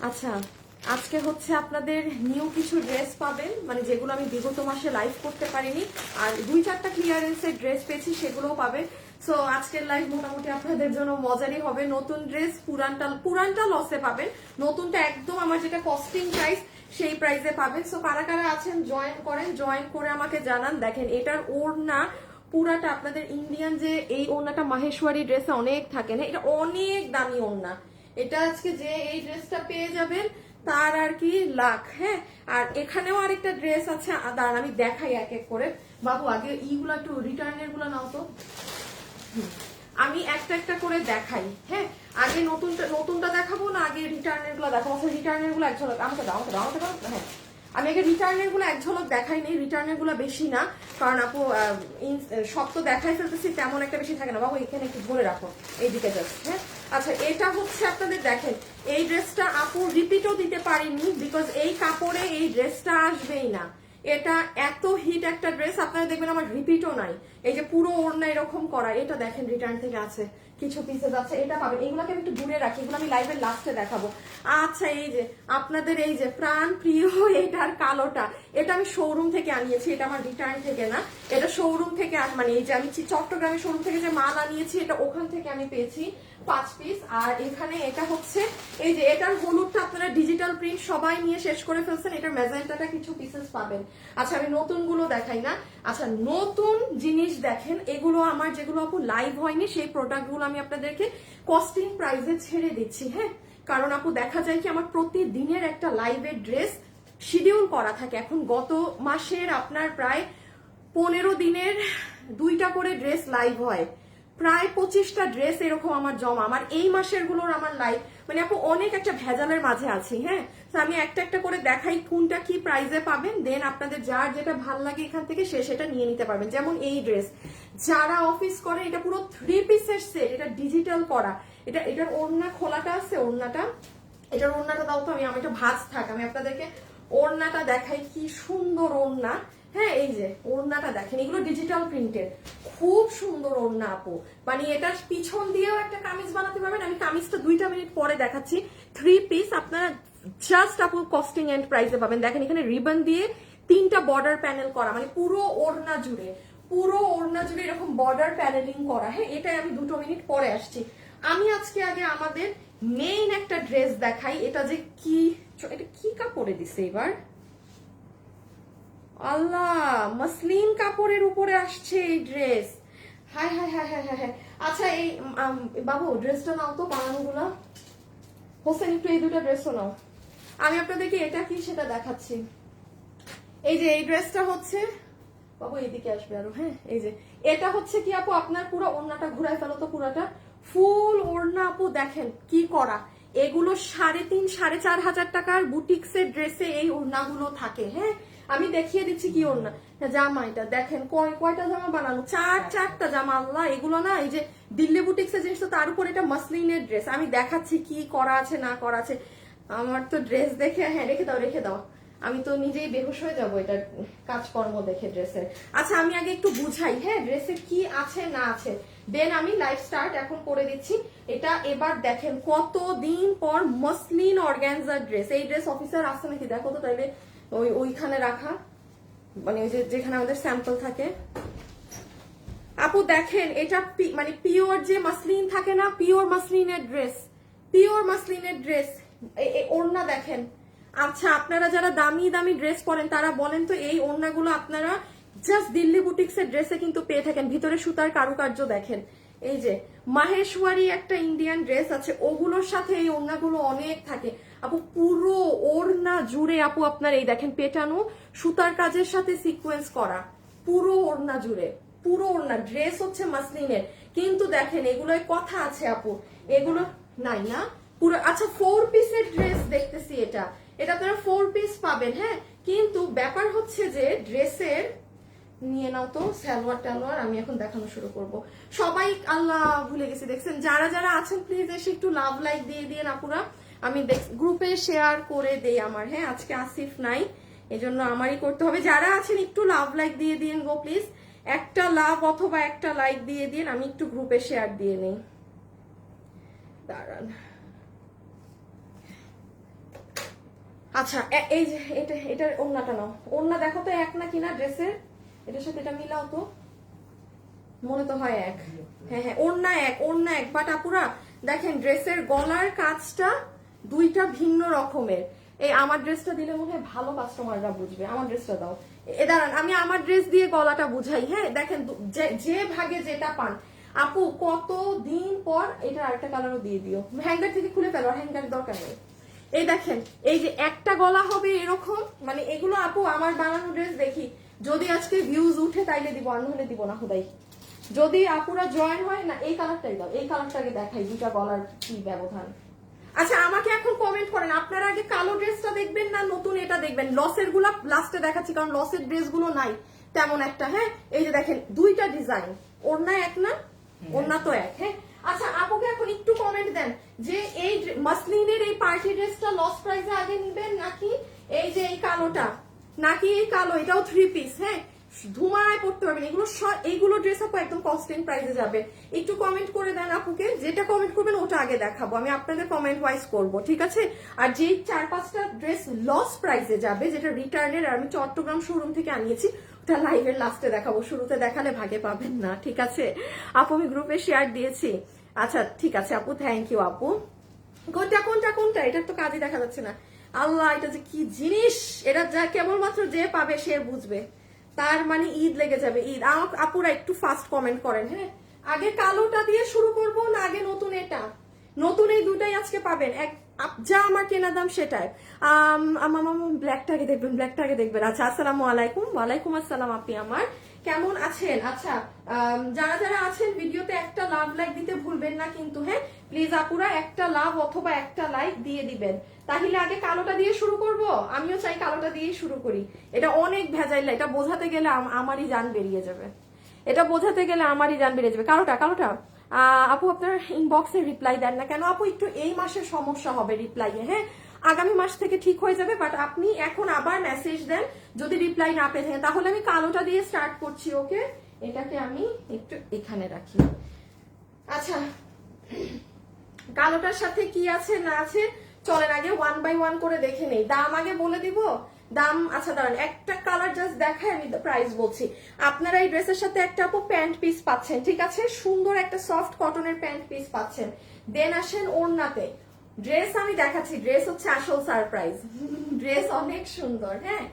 আচ্ছা, আজকে হচ্ছে আপনাদের নিউ কিছু ড্রেস পাবেন, মানে যেগুলো আমি বিগত মাসে লাইভ করতে পারিনি, আর 2-4টা ক্লিয়ারেন্সের ড্রেস পেয়েছি, সেগুলোও পাবেন। সো আজকের লাইভ মোটামুটি আপনাদের জন্য মজারই হবে। নতুন ড্রেস, পুরানটা লসে পাবেন, নতুনটা একদম আমার যেটা কস্টিং প্রাইস সেই প্রাইসে পাবেন। সো কারা কারা আছেন জয়েন করেন, জয়েন করে আমাকে জানান। দেখেন এটার ওড়না পুরাটা আপনাদের ইন্ডিয়ান যে এই ওড়নাটা মাহেশ্বরী ড্রেসে অনেক থাকে না, এটা অনেক দামি ওড়না। এটা আজকে যে এই ড্রেসটা পেয়ে যাবেন তার আর কি লাখ। হ্যাঁ, আর এখানেও আরেকটা ড্রেস আছে, দাঁড়ান আমি দেখাই এক এক করে। বাবু আগে ইগুলো একটু রিটার্নের গুলো নাও তো, আমি একটা একটা করে দেখাই। হ্যাঁ, আগে নতুনটা দেখাবো না আগে রিটার্নের গুলো দেখাবো? রিটার্নের গুলো এক ঝলক আমাকে দাও, আমাকে দাও, আমাকে দাও। হ্যাঁ, আমি আগে রিটার্নের গুলো এক ঝলক দেখাই নেই, রিটার্নের গুলো বেশি না, কারণ আপু সব তো দেখাই ফেলতেছি, তেমন একটা বেশি থাকে না। বাবু এখানে একটু ধরে রাখো, এইদিকে যাচ্ছে। হ্যাঁ, আচ্ছা এটা হচ্ছে আপনাদের দেখেন এই ড্রেসটা আপু রিপিটও দিতে পারিনি, বিকজ এই কাপড়ে এই ড্রেসটা আসবেই না। এটা এত হিট একটা ড্রেস, আপনারা দেখবেন আমার রিপিটও নাই। এই যে পুরো ওড়না এরকম করা, এটা দেখেন রিটার্ন থেকে আছে, কিছু পিসেস আছে, এটা পাবেন। এগুলোকে আমি একটু দূরে রাখি, এগুলো আমি লাইভের লাস্টে দেখাবো। আচ্ছা এই যে আপনাদের এই যে প্রাণ প্রিয় এটার কালোটা, এটা আমি শোরুম থেকে আনিয়েছি, এটা আমার রিটার্ন থেকে না, এটা শোরুম থেকে মানে এই যে আমি চট্টগ্রামের শোরুম থেকে যে মাল আনিয়েছি এটা ওখান থেকে আমি পেয়েছি 5 পিস। আর এখানে এটা হচ্ছে এই যে এটার হলুদটা আপনারা ডিজিটাল প্রিন্ট সবাই নিয়ে শেষ করে ফেলছেন, এটার ম্যাজেন্টাটা কিছু পিসেস পাবেন। আচ্ছা আমি নতুন গুলো দেখাই না। আচ্ছা নতুন জিনিস দেখেন, এগুলো আমার যেগুলো আপু লাইভ হয়নি সেই প্রোডাক্ট গুলো আমি আপনাদেরকে কস্টিং প্রাইসে ছেড়ে দিচ্ছি। হ্যাঁ, কারণ আপু দেখা যায় কি আমার প্রতিদিনের একটা লাইভের ড্রেস শিডিউল করা থাকে। এখন গত মাসের আপনার প্রায় 15 দিনের 2টা করে ড্রেস লাইভ হয়, প্রায় 25টা ড্রেস এরকম আমার জমা। আমার এই মাসের গুলোর আমার লাইভ, মানে আপু অনেক একটা ভেজালের মাঝে আছি। হ্যাঁ, তো আমি একটা একটা করে দেখাই কোনটা কি প্রাইসে পাবেন, দেন আপনাদের যার যেটা ভাল লাগে এখান থেকে সেটা নিয়ে নিতে পারবেন। যেমন এই ড্রেস যারা অফিস করে, এটা পুরো 3 পিসের সেট, এটা ডিজিটাল করা, এটার ওড়না খোলাটা আছে, ওড়নাটা এটার ওড়নাটা দাও তো, আমি এটা ভাঁজ থাক, আমি আপনাদেরকে ওড়নাটা দেখাই, কি সুন্দর ওড়না। হ্যাঁ, এই যে ওড়নাটা দেখেন, এগুলো ডিজিটাল প্রিন্টের, খুব সুন্দর ওড়না আপু। মানে এটার পিছন দিয়েও একটা কামিজ বানাতে পারবেন, আমি কামিজটা 2টা মিনিট পরে দেখাচ্ছি। 3 পিস আপনারা জাস্ট আপু কস্টিং এন্ড প্রাইসে পাবেন। দেখেন এখানে রিবন দিয়ে 3টা বর্ডার প্যানেল করা, মানে পুরো ওড়না জুড়ে এরকম বর্ডার প্যানেলিং করা। হ্যাঁ, এটাই আমি 2 মিনিট পরে আসছি। আমি আজকে আগে আমাদের মেইন একটা ড্রেস দেখাই, এটা যে কি, এটা কি কাপড়ে দিছে এবার, আল্লাহ মসলিন কাপড়ের উপরে আসছে এই dress. High high high high high high. আচ্ছা এই বাবু ড্রেসটা নাও তো, বানানোগুলা হোসেন একটু এই 2টা ড্রেসও নাও। আমি আপনাদেরকে এটা কি সেটা দেখাচ্ছি। এই যে এই ড্রেসটা হচ্ছে, বাবু এইদিকে আসবে আরো। হ্যাঁ, এই যে এটা হচ্ছে কি আপু আপনার পুরো ওড়নাটা ঘুরাই ফেলো তো, পুরাটা ফুল ওড়না আপু দেখেন কি করা। এগুলো 3,500-4,500 টাকার বুটিক্সের ড্রেসে এই ওড়নাগুলো থাকে। হ্যাঁ, আমি দেখিয়ে দিচ্ছি কি ওড়না। জামা এটা দেখেন, কয়টা জামা বানানো, 4টা জামা। আল্লাহ, এগুলো না এই যে দিল্লি বুটিক্সের জিনিস, তো তার উপর এটা মাসলিনের ড্রেস। আমি দেখাচ্ছি কি করা আছে না করা আছে। আমার তো ড্রেস দেখে, হ্যাঁ রেখে দাও, আমি তো নিজেই বেহুশ হয়ে যাবো এটার কাজকর্ম দেখে ড্রেসের। আচ্ছা আমি আগে একটু বুঝাই, হ্যাঁ ড্রেসে কি আছে না আছে, দেন আমি লাইভ স্টার্ট এখন করে দিচ্ছি। এটা এবার দেখেন কতদিন পর মসলিন অর্গানজার ড্রেস। এই ড্রেস অফিসার আসছে নাকি দেখো তো, তাইলে ওইখানে রাখা, মানে ওই যে যেখানে আমাদের স্যাম্পল থাকে। আপু দেখেন এটা মানে পিওর যে মাসলিন থাকে না, পিওর মাসলিনের ড্রেস, ওড়না দেখেন। আচ্ছা আপনারা যারা দামি দামি ড্রেস পরেন তারা বলেন তো, এই ওড়নাগুলো আপনারা জাস্ট দিল্লি বুটিক্সের ড্রেসে কিন্তু পেয়ে থাকেন। ভিতরে সুতার কারুকার্য দেখেন। এই যে মাহেশ্বরী একটা ইন্ডিয়ান ড্রেস আছে, ওগুলোর সাথে এই ওড়নাগুলো অনেক থাকে আপু। পুরো ওড়না জুড়ে আপু আপনার এই দেখেন পেটানো সুতার কাজের সাথে সিকোয়েন্স করা, পুরো ওড়না জুড়ে, পুরো ওড়না। ড্রেস হচ্ছে মাসলিনের, কিন্তু দেখেন এগুলোয় কথা আছে আপু, এগুলো নাই না পুরো। আচ্ছা 4 পিসের ড্রেস দেখতেছি, এটা আপনারা 4 পিস পাবেন। হ্যাঁ, কিন্তু ব্যাপার হচ্ছে যে ড্রেসের, নিয়ে নাও তো সালোয়ার টালোয়ার, আমি এখন দেখানো শুরু করব। সবাই আল্লাহ ভুলে গেছি, দেখছেন যারা যারা আছেন প্লিজ এসে একটু লাভ লাইক দিয়ে দিয়ে আপুরা, আমি গ্রুপে শেয়ার করে দেই আমার। হ্যাঁ, আজকে আসিফ নাই, এজন্য আমারই করতে হবে। যারা আছেন একটু লাভ লাইক দিয়ে দিন গো প্লিজ, একটা লাভ অথবা একটা লাইক দিয়ে দিন, আমি একটু গ্রুপে শেয়ার দিয়ে নেই। দাঁড়ান, আচ্ছা এই যে এটার ওড়নাটা নাও, ওড়না দেখো তো এক না কিনা ড্রেসের, এটার সাথে এটা মিলাও তো, মনে তো হয় এক। হ্যাঁ হ্যাঁ, ওড়না এক বাট আপুরা দেখেন ড্রেসের গলার কাজটা দুইটা ভিন্ন রকমের। এই আমার ড্রেসটা দিলে মনে হয় ভালো কাস্টমাররা বুঝবে, আমার ড্রেসটা দাও। দাঁড়ান আমি আমার ড্রেস দিয়ে গলাটা বুঝাই। হ্যাঁ দেখেন যে ভাগে যেটা পান। আপু কত দিন পর এটা আরেকটা কালারও দিয়ে দিও, হ্যাঙ্গার থেকে খুলে ফেলো, হ্যাঙ্গার দরকার নেই। এই দেখেন এই যে একটা গলা হবে এরকম, মানে এগুলো আপু আমার বানানো ড্রেস দেখি যদি আজকে ভিউজ উঠে তাইলে দিব, আর নাহলে দিব না হুদাই। যদি আপুরা জয়েন হয় না, এই কালারটাই দাও, এই কালারটাকে দেখাই, দুটা গলার কি ব্যবধান। আচ্ছা আমাকে এখন কমেন্ট করেন আপনারা আগে কালো ড্রেসটা দেখবেন না নতুন এটা দেখবেন। লসের গুলা লাস্টে দেখাচ্ছি কারণ লসের ড্রেস গুলো নাই তেমন একটা। হ্যাঁ এই যে দেখেন দুইটা ডিজাইন, ওড়না এক না, ওড়না তো এক। হ্যাঁ আচ্ছা আপুকে এখন একটু কমেন্ট দেন যে এই মাসলিনের এই পার্টি ড্রেসটা লস প্রাইসে আগে নিবেন নাকি এই যে এই কালোটা, নাকি এই কালো এটাও 3 পিস। হ্যাঁ ধুমায় পড়তে পারবেন এগুলো, এইগুলো ড্রেস আপু একদম কনস্ট্যান্ট প্রাইসে যাবে। একটু কমেন্ট করে দেন আপুকে, যেটা কমেন্ট করবেন ওটা আগে দেখাবো, আমি আপনাদের কমেন্ট ওয়াইজ করবো, ঠিক আছে। আর যে 4-5টা ড্রেস লস প্রাইসে যাবে যেটা রিটার্নের, আমি চট্টগ্রাম শোরুম থেকে আনিয়েছি, ওটা লাইভের লাস্টে দেখাবো, শুরুতে দেখালে ভাগে পাবেন না, ঠিক আছে আপু। আমি গ্রুপে শেয়ার দিয়েছি। আচ্ছা ঠিক আছে আপু, থ্যাংক ইউ আপু। কোনটা এটা তো কাজই দেখা যাচ্ছে না। আল্লাহ এটা যে কি জিনিস, এটা যা কেবলমাত্র যে পাবে সে বুঝবে, তার মানে ঈদ লেগে যাবে ঈদ। আপুরা একটু ফাস্ট কমেন্ট করেন। হ্যাঁ আগে কালোটা দিয়ে শুরু করব না আগে নতুন এটা? নতুন এই দুটাই আজকে পাবেন, এক যা আমার কেনা দাম সেটাই। আমার ব্ল্যাকটাকে দেখবেন, ব্ল্যাকটাকে দেখবেন। আচ্ছা আসসালামু আলাইকুম। ওয়ালাইকুম আসসালাম আপনি আমার, কেমন আছেন? আচ্ছা যারা যারা আছেন ভিডিওতে একটা লাভ লাইক দিতে ভুলবেন না কিন্তু। হ্যাঁ প্লিজ আপুরা একটা লাভ অথবা একটা লাইক দিয়ে দিবেন। তাহলে আগে কালোটা দিয়ে শুরু করব, আমিও চাই কালোটা দিয়ে শুরু করি। এটা অনেক ভেজাইল, এটা বোঝাতে গেলে আমারই জান বেরিয়ে যাবে, এটা বোঝাতে গেলে আমারই জান বেরিয়ে যাবে। কালোটা আপু আপনার ইনবক্সে রিপ্লাই দেন না কেন আপু? একটু এই মাসের সমস্যা হবে রিপ্লাইয়ে। হ্যাঁ আগামী মাস থেকে ঠিক হয়ে যাবে, বাট আপনি এখন আবার মেসেজ দেন যদি রিপ্লাই না পেয়ে থাকেন। তাহলে আমি কালোটা দিয়ে স্টার্ট করছি। ওকে এটাকে আমি একটু এখানে রাখি। আচ্ছা কালোটার সাথে কি আছে না আছে চলেন আগে 1 বাই 1 করে দেখে নেই। দাম আগে বলে দিব, দাম। আচ্ছা দাঁড়ান একটা কালার জাস্ট দেখায় আমি প্রাইস বলছি। আপনারা এই ড্রেসের সাথে একটা আপু প্যান্ট পিস পাচ্ছেন, ঠিক আছে, সুন্দর একটা সফট কটনের প্যান্ট পিস পাচ্ছেন। দেন আসেন ওড়নাতে, ড্রেস আমি দেখাচ্ছি, ড্রেস হচ্ছে আসল সারপ্রাইজ, ড্রেস অনেক সুন্দর। হ্যাঁ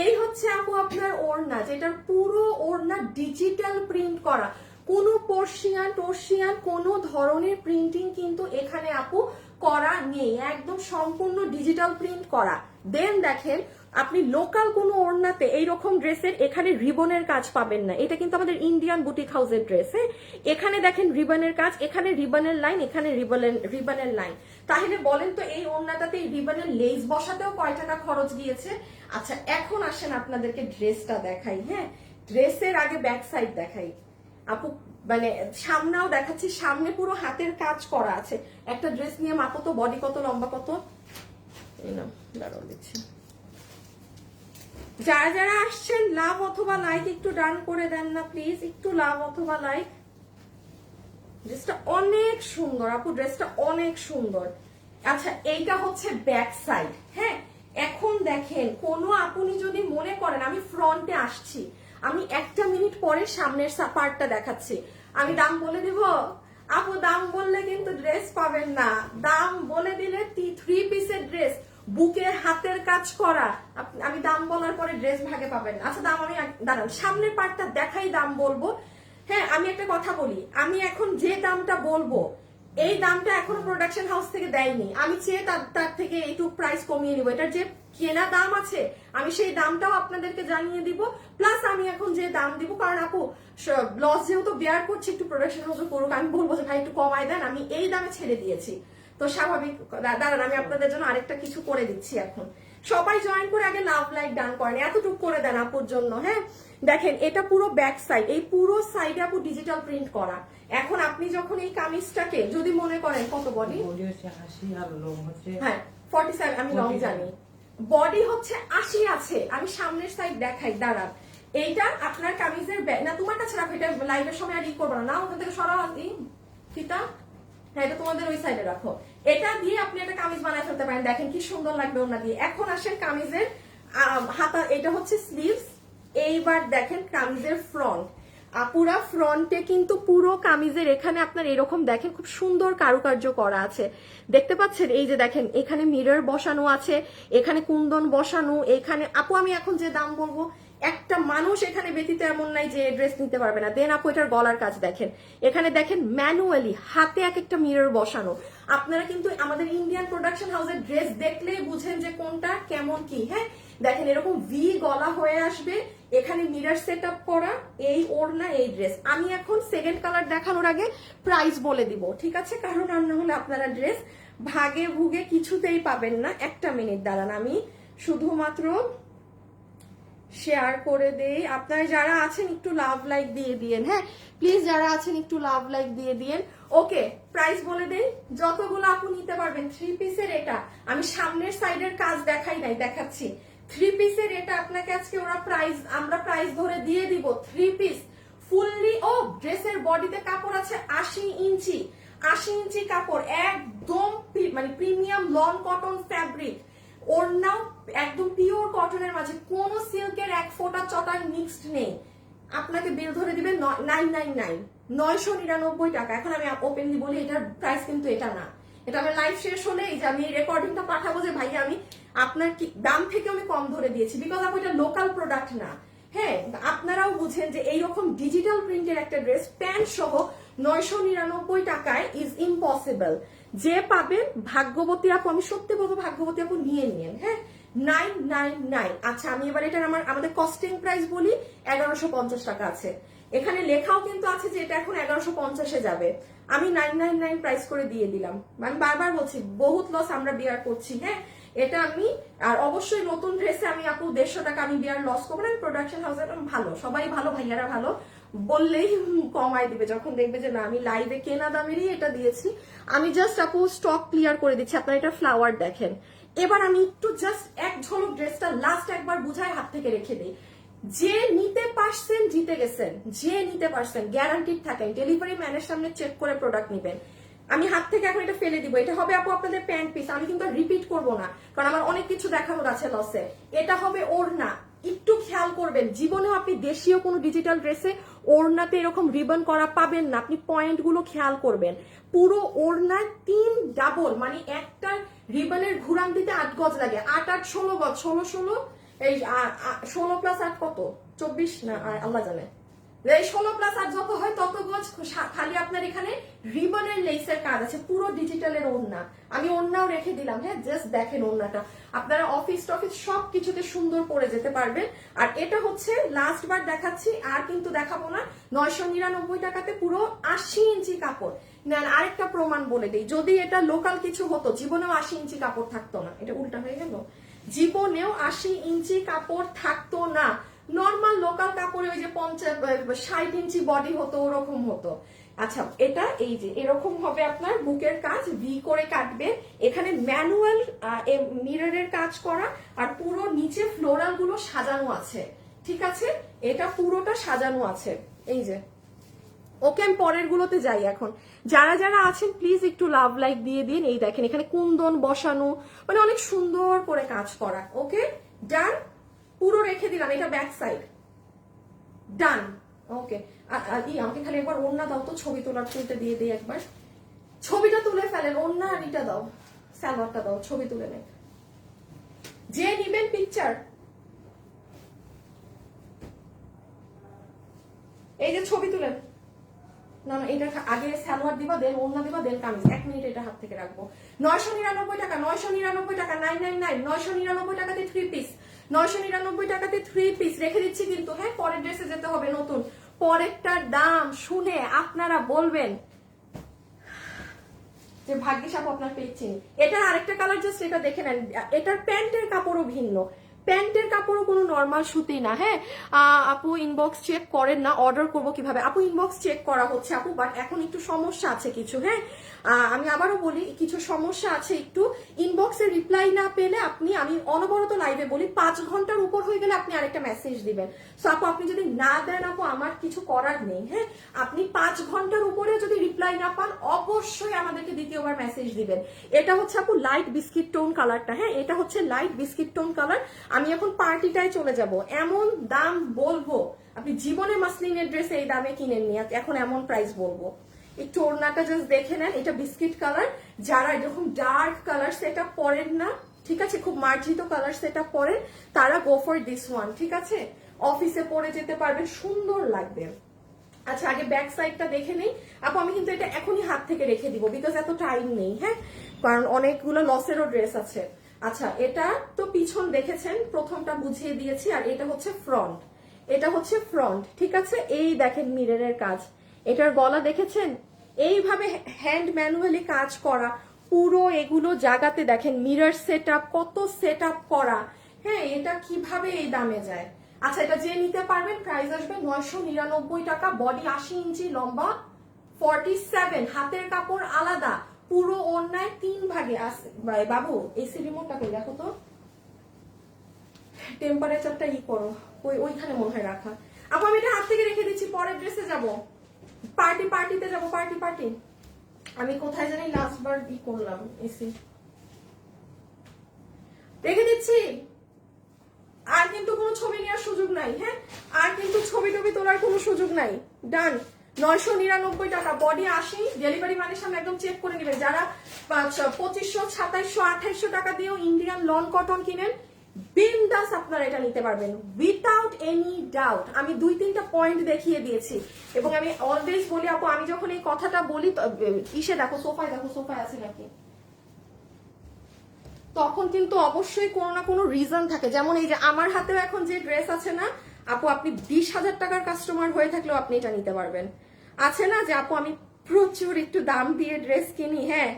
এই হচ্ছে আপু আপনার ওড়না, যেটার পুরো ওড়না ডিজিটাল প্রিন্ট করা, কোনো টোর্সিয়ান কোনো ধরনের প্রিন্টিং কিন্তু এখানে আপু করা নেই, একদম সম্পূর্ণ ডিজিটাল প্রিন্ট করা। দেন দেখেন আপনি লোকাল কোনো ওড়নাতে এইরকম ড্রেসের এখানে রিবনের কাজ পাবেন না, এটা কিন্তু আমাদের ইন্ডিয়ান বুটিক হাউসের ড্রেস। এখানে দেখেন রিবনের কাজ, এখানে রিবনের লাইন, এখানে রিবনের লাইন। তাহলে বলেন তো এই ওড়নাটাতে এই রিবনের লেস বসাতেও কয় টাকা খরচ গিয়েছে? আচ্ছা এখন আসেন আপনাদেরকে ড্রেসটা দেখাই। হ্যাঁ ড্রেসের আগে ব্যাক সাইড দেখাই আপু, মানে সামনেও দেখাচ্ছি, সামনে পুরো হাতের কাজ করা আছে। একটা ড্রেস নিয়ে মাপো তো, বডি কত, লম্বা কত, দাঁড়াও দিচ্ছি। যারা যারা আসছেন লাভ অথবা লাইক একটু ডান করে দেন না প্লিজ, একটু লাভ অথবা লাইক। ড্রেসটা অনেক সুন্দর আপু, ড্রেসটা অনেক সুন্দর। আচ্ছা এইটা হচ্ছে ব্যাক সাইড। হ্যাঁ এখন দেখেন কোনো আপনি যদি মনে করেন আমি ফ্রন্টে আসছি, আমি 1 মিনিট পরে সামনের পার্টটা দেখাচ্ছি, আমি দাম বলে দিব আপু? দাম বললে কিন্তু ড্রেস পাবেন না, দাম বলে দিলে 3 পিসের ড্রেস বুকের হাতের কাজ করা, আমি দাম বলার পরে ড্রেস ভাগে পাবেন। আচ্ছা দাম আমি দাঁড়ান সামনের পার্টটা দেখাই দাম বলবো। হ্যাঁ আমি একটা কথা বলি, আমি এখন যে দামটা বলবো এই দামটা এখনো প্রোডাকশন হাউস থেকে দেয়নি, আমি চেয়ে তার থেকে একটু প্রাইস কমিয়ে নিব। এটার যে কেনা দাম আছে আমি সেই দামটাও আপনাদেরকে জানিয়ে দিব, প্লাস আমি এখন যে দাম দিব, কারণ আপু লস যেহেতু বেয়ার করছি একটু প্রোডাকশন হাউস করুক, আমি বলবো যে ভাই একটু কমাই দেন, আমি এই দামে ছেড়ে দিয়েছি তো স্বাভাবিক। দাঁড়ান আমি আপনাদের জন্য আরেকটা কিছু করে দিচ্ছি। এখন সবাই জয়েন করে আগে লাভ লাইক ডান করেন, এতটুকু করে দেন আপুর জন্য। হ্যাঁ দেখেন এটা পুরো ব্যাক সাইড, এই পুরো সাইডে আপু ডিজিটাল প্রিন্ট করা। এখন আপনি যখন এই কামিজটাকে যদি মনে করেন কত বডি, হ্যাঁ 47, আমি লং জানি, বডি হচ্ছে 80 আছে। আমি সামনের সাইড দেখাই দাঁড়ান, এইটা আপনার কামিজের না তোমার কাছে রাখো, এটা লাইভের সময় আর ই করবো না, ওখান থেকে সরাও ফিতা। হ্যাঁ এটা তোমাদের ওই সাইডে রাখো, এটা দিয়ে আপনি একটা কামিজ বানায় ফেলতে সাজাতে পারেন। দেখেন কি সুন্দর লাগবে ওনা দিয়ে। এখন আসেন কামিজের হাতা, এটা হচ্ছে স্লিভস। এইবার দেখেন কামিজের ফ্রন্ট, পুরা ফ্রন্টে কিন্তু পুরো কামিজের এখানে আপনার এরকম দেখেন খুব সুন্দর কারুকার্য করা আছে, দেখতে পাচ্ছেন? এই যে দেখেন এখানে মিরর বসানো আছে, এখানে কুন্দন বসানো, এখানে আপু আমি এখন যে দাম বলবো একটা মানুষ এখানে ব্যতীত এমন নাই যে ড্রেস নিতে পারবে না। দেন আপু এটার গলার কাজ দেখেন, এখানে দেখেন ম্যানুয়ালি হাতে এক একটা মিরর বসানো। আপনারা কিন্তু আমাদের ইন্ডিয়ান প্রোডাকশন হাউসের ড্রেস দেখলেই বুঝেন যে কোনটা কেমন কি। হ্যাঁ দেখেন এরকম ভি গলা হয়ে আসবে, এখানে মিরর সেট আপ করা, এই ওড়না এই ড্রেস। আমি এখন সেকেন্ড কালার দেখানোর আগে প্রাইস বলে দিব, ঠিক আছে? কারণ আর না হলে আপনারা ড্রেস ভাগে ভুগে কিছুতেই পাবেন না। একটা মিনিট দাঁড়ান, আমি শুধুমাত্র শেয়ার করে দেই। আপনারা যারা আছেন একটু লাভ লাইক দিয়ে দিয়েন, হ্যাঁ প্লিজ যারা আছেন একটু লাভ লাইক দিয়ে দিয়েন। ওকে প্রাইস বলে দেই, যতগুলো আপু নিতে পারবেন। 3 পিসের এটা আমি সামনের সাইডের কাজ দেখাই নাই, দেখাচ্ছি। 3 পিসের এটা আপনাকে আজকে আমরা প্রাইস ধরে দিয়ে দিব। 3 পিস ফুললি, ও ড্রেসের বডিতে কাপড় আছে 80 ইঞ্চি, 80 ইঞ্চি কাপড়, একদম মানে প্রিমিয়াম লন কটন ফ্যাব্রিক। ওড়নাও একদম পিওর কটনের মাঝে, কোনো সিল্কের এক ফোঁটা চটার মিক্সড নেই। আপনাকে বিল ধরে দিবে 999 টাকা। এখন আমি ওপেনলি বলি এটার প্রাইস কিন্তু এটা না, এটা আমার লাইভ শেষ হলে এই যে আমি রেকর্ডিংটা পাঠাবো যে ভাই আমি আপনার কি দাম থেকে আমি কম ধরে দিয়েছি, বিকজ আপু এটা লোকাল প্রোডাক্ট না। হ্যাঁ আপনারাও বুঝেন যে এইরকম ডিজিটাল প্রিন্টের একটা ড্রেস প্যান্ট সহ 999 টাকায় ইজ ইম্পসিবল। যে পাবেন ভাগ্যবতী আপু, আমি সত্যি বলবো ভাগ্যবতী আপু নিয়ে নিন। হ্যাঁ 999। আচ্ছা আমি এবার এটা আমাদের কস্টিং প্রাইস বলি, 1150 টাকা আছে। এখানে লেখাও কিন্তু আছে যে এটা এখন 1150-এ যাবে। আমি 999 প্রাইস করে দিয়ে দিলাম। আমি বারবার বলছি বহুত লস আমরা বিয়ার করছি। হ্যাঁ এটা আমি, আর অবশ্যই নতুন ড্রেসে আমি আপু 150 টাকা আমি বিয়ার লস করবো না। প্রোডাকশন হাউসে ভালো, সবাই ভালো, ভাইয়ারা ভালো, বললেই কমাই দিবে যখন দেখবে যে না আমি লাইভে কেনা দামেরই এটা দিয়েছি। আমি জাস্ট আপু স্টক ক্লিয়ার করে দিচ্ছি। আপনারা এটা ফ্লাওয়ার দেখেন। এবার আমি একটু জাস্ট এক ঝলক ড্রেসটা লাস্ট একবার বুঝাই হাত থেকে রেখে দিই। যে নিতে পারছেন জিতে গেছেন, যে নিতে পারছেন গ্যারান্টিড থাকেন, ডেলিভারি ম্যানের সামনে চেক করে প্রোডাক্ট নিবেন। আমি হাত থেকে এখন এটা ফেলে দিব। এটা হবে আপু আপনাদের প্যান্ট পিস, আমি কিন্তু রিপিট করব না কারণ আমার অনেক কিছু দেখানোর আছে লসে। এটা হবে ওড়না, একটু খেয়াল করবেন জীবনেও আপনি দেশীয় কোনো ডিজিটাল ড্রেসে ওড়নাতে এরকম রিবন করা পাবেন না। আপনি পয়েন্ট গুলো খেয়াল করবেন। পুরো ওড়নায় 3 ডাবল, মানে একটা রিবনের ঘুরান দিতে 8 গজ লাগে, 8 8 16 গজ, 16 16 এই 16 প্লাস 8 কত 24 না আল্লাহ জানে। এই 16 প্লাস 8 যত হয় তত গজ। খালি আপনার এখানে রিবনের লেসের কাজ আছে, পুরো ডিজিটালের ওড়না। আমি ওড়নাও রেখে দিলাম। হ্যাঁ জাস্ট দেখেন ওড়নাটা, আপনারা অফিস টফিস সব কিছুতে সুন্দর পরে যেতে পারবেন। আর এটা হচ্ছে লাস্ট বার দেখাচ্ছি, আর কিন্তু দেখাবো না। 999 টাকাতে পুরো 80 ইঞ্চি কাপড় নেন। আরেকটা প্রমাণ বলে দিই, যদি এটা লোকাল কিছু হতো জীবনেও 80 ইঞ্চি কাপড় থাকতো না। এটা উল্টা হয়ে গেল, জীবনেও 80 ইঞ্চি কাপড় থাকতো না। নর্মাল লোকাল কাপড়ে ওই যে 60 ইঞ্চি বডি হতো, ওরকম হতো। আচ্ছা এটা এই যে এরকম হবে আপনার বুকের কাজ, ভি করে কাটবে, এখানে ম্যানুয়াল মিররের কাজ করা, আর পুরো নিচে ফ্লোরাল গুলো সাজানো আছে। ঠিক আছে, এটা পুরোটা সাজানো আছে। এই যে ওকে আমি পরের গুলোতে যাই। এখন যারা যারা আছেন প্লিজ একটু লাভ লাইক দিয়ে দিন। এই দেখেন এখানে কুন্দন বসানো, মানে অনেক সুন্দর করে কাজ করা। ওকে ডান, পুরো রেখে দিলাম। এটা ব্যাক সাইড, ডান। ওকে আমাকে খালি একবার ওড়না দাও তো, ছবি তোলার তুলতে দিয়ে দিই একবার। ছবিটা তুলে ফেলেন, ওড়না আর এটা দাও, সালোয়ারটা দাও, ছবি তুলে নেন। যে নিবেন পিকচার, এই যে ছবি তুলেন। না না এটা আগে সালোয়ার দিবা, দেন ওড়না দিবা, দেন কামিজ। 1 মিনিট এটা হাত থেকে রাখবো। 999 টাকা, 999 টাকা, 999, 999 টাকাতে 3 পিস, 999 টাকাতে 3 পিস রেখে দিচ্ছি কিন্তু। হ্যাঁ পরের ড্রেসে যেতে হবে নতুন। পরেরটার দাম শুনে আপনারা বলবেন যে ভাগ্যিস আপু আপনার পেয়েছি। এটার আরেকটা কালার জাস্ট এটা দেখে নেন, এটার প্যান্টের কাপড়ও ভিন্ন। প্যান্টের কাপড়ও কোনো নর্মাল সুতি না। হ্যাঁ আপু ইনবক্স চেক করেন না, অর্ডার করবো কিভাবে? আপু ইনবক্স চেক করা হচ্ছে আপু, বাট এখন একটু সমস্যা আছে কিছু। হ্যাঁ আমি আবারও বলি, কিছু সমস্যা আছে একটু। ইনবক্সে রিপ্লাই না পেলে আমি অনবরত লাইভে বলি 5 ঘন্টার উপর হয়ে গেলে আপনি আরেকটা মেসেজ দিবেন। সো আপু আপনি যদি না দেন আপু আমার কিছু করার নেই। হ্যাঁ আপনি 5 ঘন্টার উপরে যদি রিপ্লাই না পান অবশ্যই আমাদেরকে দ্বিতীয়বার মেসেজ দিবেন। এটা হচ্ছে আপু লাইট বিস্কিট টোন কালারটা। হ্যাঁ এটা হচ্ছে লাইট বিস্কিট টোন কালার। আমি এখন পার্টিটায় চলে যাব, এমন দাম বলবো আপনি জীবনে মাসলিনের ড্রেস এই দামে কিনেননি, এখন এমন প্রাইস বলবো। একটু ওড়নাটা জাস্ট দেখে নেন, এটা বিস্কিট কালার। যারা এরকম ডার্ক কালার সেটআপ পরেন না, ঠিক আছে, খুব মার্জিত কালার সেটআপ পরেন, তারা গো ফর দিস ওয়ান। ঠিক আছে, অফিসে পরে যেতে পারবেন, সুন্দর লাগবে। আচ্ছা আগে ব্যাক সাইডটা দেখে নেই আপু, আমি কিন্তু এটা এখনই হাত থেকে রেখে দিব বিকজ এত টাইম নেই। হ্যাঁ কারণ অনেকগুলো লসেরও ড্রেস আছে। আচ্ছা এটা তো পিছন দেখেছেন, প্রথমটা বুঝিয়ে দিয়েছি। আর এটা হচ্ছে ফ্রন্ট, এটা হচ্ছে ফ্রন্ট। ঠিক আছে, এই দেখেন মিররের কাজ, এটার গলা দেখেছেন, এইভাবে হ্যান্ড ম্যানুয়ালি কাজ করা পুরো এগুলো জায়গাতে দেখেন মিরর সেট আপ, কত সেট আপ করা। হ্যাঁ এটা কিভাবে এই দামে যায়? আচ্ছা এটা যে নিতে পারবেন প্রাইস আসবে 999 টাকা। বডি 80 ইঞ্চি, লম্বা 47, হাতের কাপড় আলাদা, পুরো ওড়নায় 3 ভাগে আছে। বাবু এসি রিমোটটা কই দেখো তো, টেম্পারেচারটা ই করো, ওইখানে মনে হয় রাখা। আপু আমি এটা হাত থেকে রেখে দিচ্ছি, পরের ড্রেসে যাব, পার্টিতে যাব, পার্টি। আমি কোথায় জানি লাস্ট বার ই করলাম, এসি রেখে দিচ্ছি। আর কিন্তু কোনো ছবি নেওয়ার সুযোগ নাই। হ্যাঁ আর কিন্তু ছবি টবি তোলার কোনো সুযোগ নাই। ডান, 999 টাকা, বডি 80, ডেলিভারি মানের সামনে একদম চেক করে নেবেন। যারা 2500, 2700, 2800 টাকা দিয়েও ইন্ডিয়ান লন কটন কিনেন, বিন্দাস আপনারা এটা নিতে পারবেন উইথাউট এনি ডাউট। আমি 2-3টা পয়েন্ট দেখিয়ে দিয়েছি এবং আমি অলওয়েজ বলি আপু, আমি যখন এই কথাটা বলি ইসে দেখো, সোফায় দেখো, সোফায় আছে নাকি, তখন কিন্তু অবশ্যই কোনো না কোনো রিজন থাকে। যেমন এই যে আমার হাতেও এখন যে ড্রেস আছে না আপু, আপনি 20,000 টাকার কাস্টমার হয়ে থাকলেও আপনি এটা নিতে পারবেন। আছে না যে আপু আমি প্রচুর একটু দাম দিয়ে ড্রেস কিনি, হ্যাঁ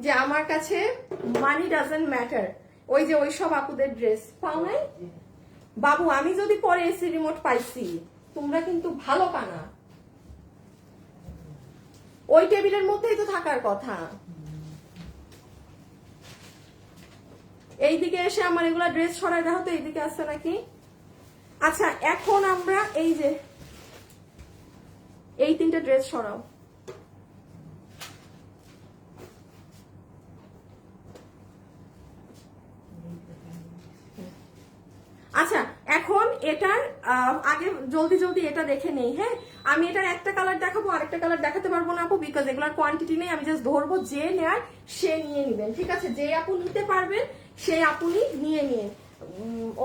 যে আমার কাছে মানি ডাজেন্ট ম্যাটার, ওই যে ওইসব আপুদের ড্রেস পাও নাই বাবু। আমি যদি পরে এসি রিমোট পাইছি, তোমরা কিন্তু ভালো কানা, ওই টেবিলের মধ্যেই তো থাকার কথা। এইদিকে এসে আমার এগুলা ড্রেস ছড়াই দেখো তো, এইদিকে আসছে নাকি। আচ্ছা এখন আমরা এই যে এই 3টে ড্রেস সরাও। আচ্ছা এখন এটার আগে জলদি এটা দেখে নেই। হ্যাঁ আমি এটার একটা কালার দেখাবো, আরেকটা কালার দেখাতে পারবো না আপু বিকজ এগুলার কোয়ান্টিটি নেই। আমি জাস্ট ধরবো, যে নেয়ার সে নিয়ে নিবেন। ঠিক আছে, যে আপু নিতে পারবেন সেই আপুনি নিয়ে নিন।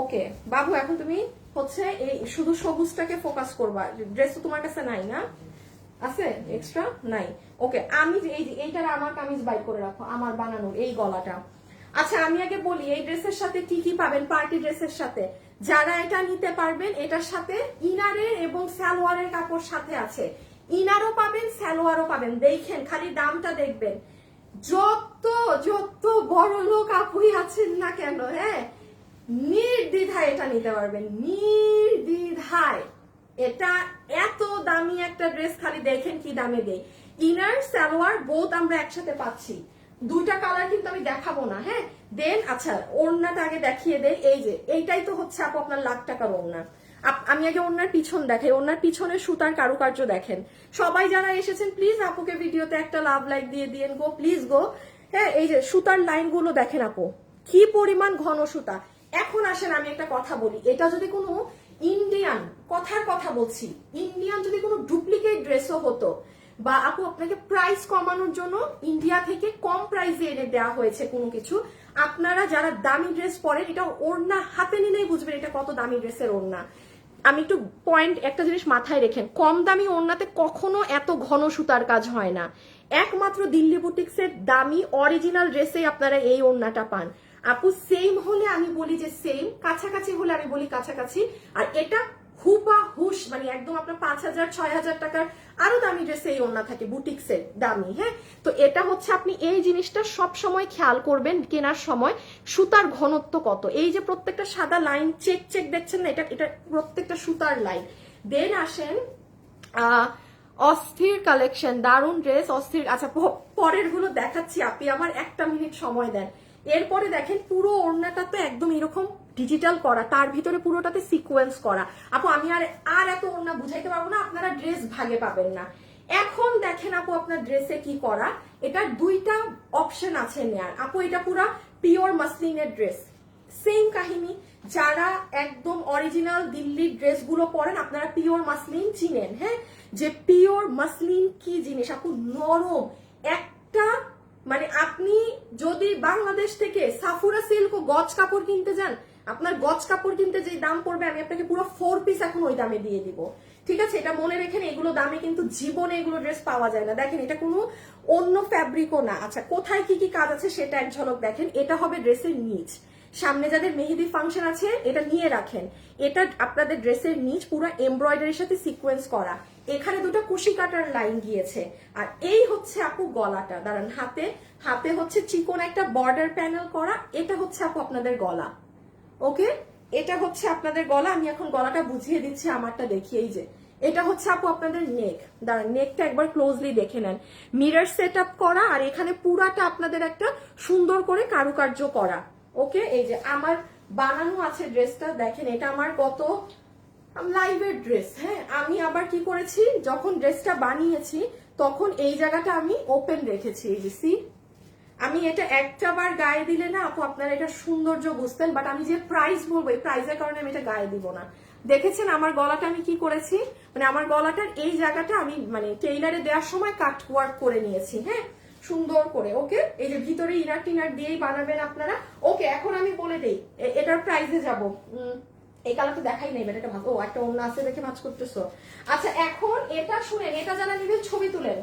ওকে বাবু, এখন তুমি হচ্ছে এই শুধু সবুজটাকে ফোকাস করবা। ড্রেস তো তোমার কাছে নাই না, আছে এক্সট্রা নাই। ওকে আমি এইটার আমার কামিজ বাই করে রাখো, আমার বানানোর এই গলাটা। আচ্ছা আমি আগে বলি এই ড্রেসের সাথে কি কি পাবেন। পার্টি ড্রেসের সাথে যারা এটা নিতে পারবেন, এটার সাথে ইনারের এবং সালোয়ারের কাপড় সাথে আছে। ইনারও পাবেন, সালোয়ারও পাবেন। দেখেন খালি দামটা দেখবেন, যত যত বড় লোক আপুই আছেন না কেন, হ্যাঁ নির্দ্বিধায় এটা নিতে পারবেন, নির্দ্বিধায়। এটা এত দামি একটা ড্রেস, খালি দেখেন কি দামে দেয়। ইনার সালোয়ার বোথ আমরা একসাথে পাচ্ছি। 2টা কালার কিন্তু আমি দেখাবো না। হ্যাঁ দেন আচ্ছা ওড়নাটা আগে দেখিয়ে দেই। এই যে এইটাই তো হচ্ছে আপু আপনার লাখ টাকার ওড়না। আমি আগে ওড়নার পিছন দেখাই, ওড়নার পিছনে সুতার কারুকার্য দেখেন। সবাই যারা এসেছেন প্লিজ আপুকে ভিডিওতে একটা লাভ লাইক দিয়ে দিয়েন গো, প্লিজ গো। হ্যাঁ এই যে সুতার লাইনগুলো দেখেন আপু, কি পরিমাণ ঘন সুতা। এখন আসেন আমি একটা কথা বলি, এটা যদি কোনো ইন্ডিয়ান, কথার কথা বলছি, ইন্ডিয়ান যদি কোনো ডুপ্লিকেট ড্রেসও হতো, বা আপু আপনাকে প্রাইস কমানোর জন্য ইন্ডিয়া থেকে কম প্রাইসে এনে দেওয়া হয়েছে কোনো কিছু, আপনারা যারা দামি ড্রেস পরেন, এটা ওড়না হাতে নিলেই বুঝবেন এটা কত দামি ড্রেসের ওড়না। আমি একটু পয়েন্ট একটা জিনিস মাথায় রেখেন, কম দামি ওড়নাতে কখনো এত ঘন সুতার কাজ হয় না। একমাত্র দিল্লি বুটিক্সের দামি অরিজিনাল ড্রেসে আপনারা এই ওড়নাটা পান। আপু সেম হলে আমি বলি যে সেম, কাছাকাছি হলে আমি বলি কাছাকাছি। আর এটা হুবাহুশ মানে একদম আপনার 5,000 6,000 টাকার আরো দামি ড্রেসে এই ওড়না থাকে, বুটিক্সের দামি। হ্যাঁ, তো এটা হচ্ছে আপনি এই জিনিসটা সব সময় খেয়াল করবেন কেনার সময়, সুতার ঘনত্ব কত। এই যে প্রত্যেকটা সাদা লাইন চেক চেক দেখছেন না, এটা এটা প্রত্যেকটা সুতার লাইন। দেন আসেন অস্থির কালেকশন, দারুণ ড্রেস, অস্থির। আচ্ছা পরের গুলো দেখাচ্ছি, আপনি আমার একটা মিনিট সময় দেন। এরপরে দেখেন পুরো ওড়নাটা তো একদম এরকম ডিজিটাল করা, তার ভিতরে পুরোটাতে সিকোয়েন্স করা। আপু আমি আর এত ওড়না বুঝাইতে পারবো না, আপনারা ড্রেস ভাগে পাবেন না। এখন দেখেন আপু আপনার ড্রেসে কি করা, এটা দুইটা অপশন আছে নেয়ার। আপু এটা পুরা পিওর মাসলিনের ড্রেস, সেম কাহিনী। যারা একদম অরিজিনাল দিল্লির ড্রেসগুলো পরেন আপনারা পিওর মাসলিন চিনেন। হ্যাঁ, যে পিওর মাসলিন কি জিনিস আপু, নরম একটা, মানে আপনি যদি বাংলাদেশ থেকে সাফুরা সিল্ক ও গজ কাপড় কিনতে যান, আপনার গজ কাপড় কিনতে যে দাম পড়বে আমি আপনাকে পুরো 4 পিস এখন ওই দামে দিয়ে দিব। ঠিক আছে, এটা মনে রেখেন, এগুলো দামে কিন্তু জীবনে এগুলো ড্রেস পাওয়া যায় না। দেখেন এটা কোনো অন্য ফ্যাব্রিকও না। আচ্ছা কোথায় কি কি কাজ আছে সেটা এক ঝলক দেখেন। এটা হবে ড্রেসের নিচ, সামনে যাদের মেহেদি ফাংশন আছে এটা নিয়ে রাখেন। এটা আপনাদের ড্রেসের নিচ পুরো এমব্রয়ডারির সাথে সিকোয়েন্স করা, এখানে দুটো কুশি কাটার লাইন গিয়েছে। আর এই হচ্ছে আপু গলাটা, দাঁড়ান, হাতে হাতে হচ্ছে চিকন একটা বর্ডার প্যানেল করা, এটা হচ্ছে আপু আপনাদের গলা। ওকে, এটা হচ্ছে আপনাদের গলা। আমি এখন গলাটা বুঝিয়ে দিচ্ছি, আমারটা দেখিয়ে। এই যে এটা হচ্ছে আপু আপনাদের নেক, দাঁড়ান নেকটা একবার ক্লোজলি দেখে নেন, মিরর সেট আপ করা, আর এখানে পুরাটা আপনাদের একটা সুন্দর করে কারুকার্য করা। ওকে, এই যে আমার বানানো আছে ড্রেসটা, দেখেন এটা আমার গত লাইভের ড্রেস। হ্যাঁ, আমি আবার কি করেছি, যখন ড্রেসটা বানিয়েছি তখন এই জায়গাটা আমি ওপেন রেখেছি। এই যে সি, আমি এটা একটা বার গায়ে দিলে না আপু আপনারা এটা সৌন্দর্য বুঝতেন, বাট আমি যে প্রাইস বলবো এই প্রাইসের কারণে আমি এটা গায়ে দিব না। দেখেছেন আমার গলাটা আমি কি করেছি, মানে আমার গলাটার এই জায়গাটা আমি মানে টেইলারে দেওয়ার সময় কাট ওয়ার্ক করে নিয়েছি। হ্যাঁ, সুন্দর করে। ওকে, এই যে ভিতরে ইনার টিনার দিয়েই বানাবেন আপনারা। ওকে, এখন আমি বলে দেই এটার প্রাইসে যাব। এই কালারটা দেখাই নাই, এটা ভালো, ও একটা অন্য আছে দেখে ভাঁজ করতেছো। আচ্ছা এখন এটা শুনেন, এটা যারা নিবেন ছবি তুলেন,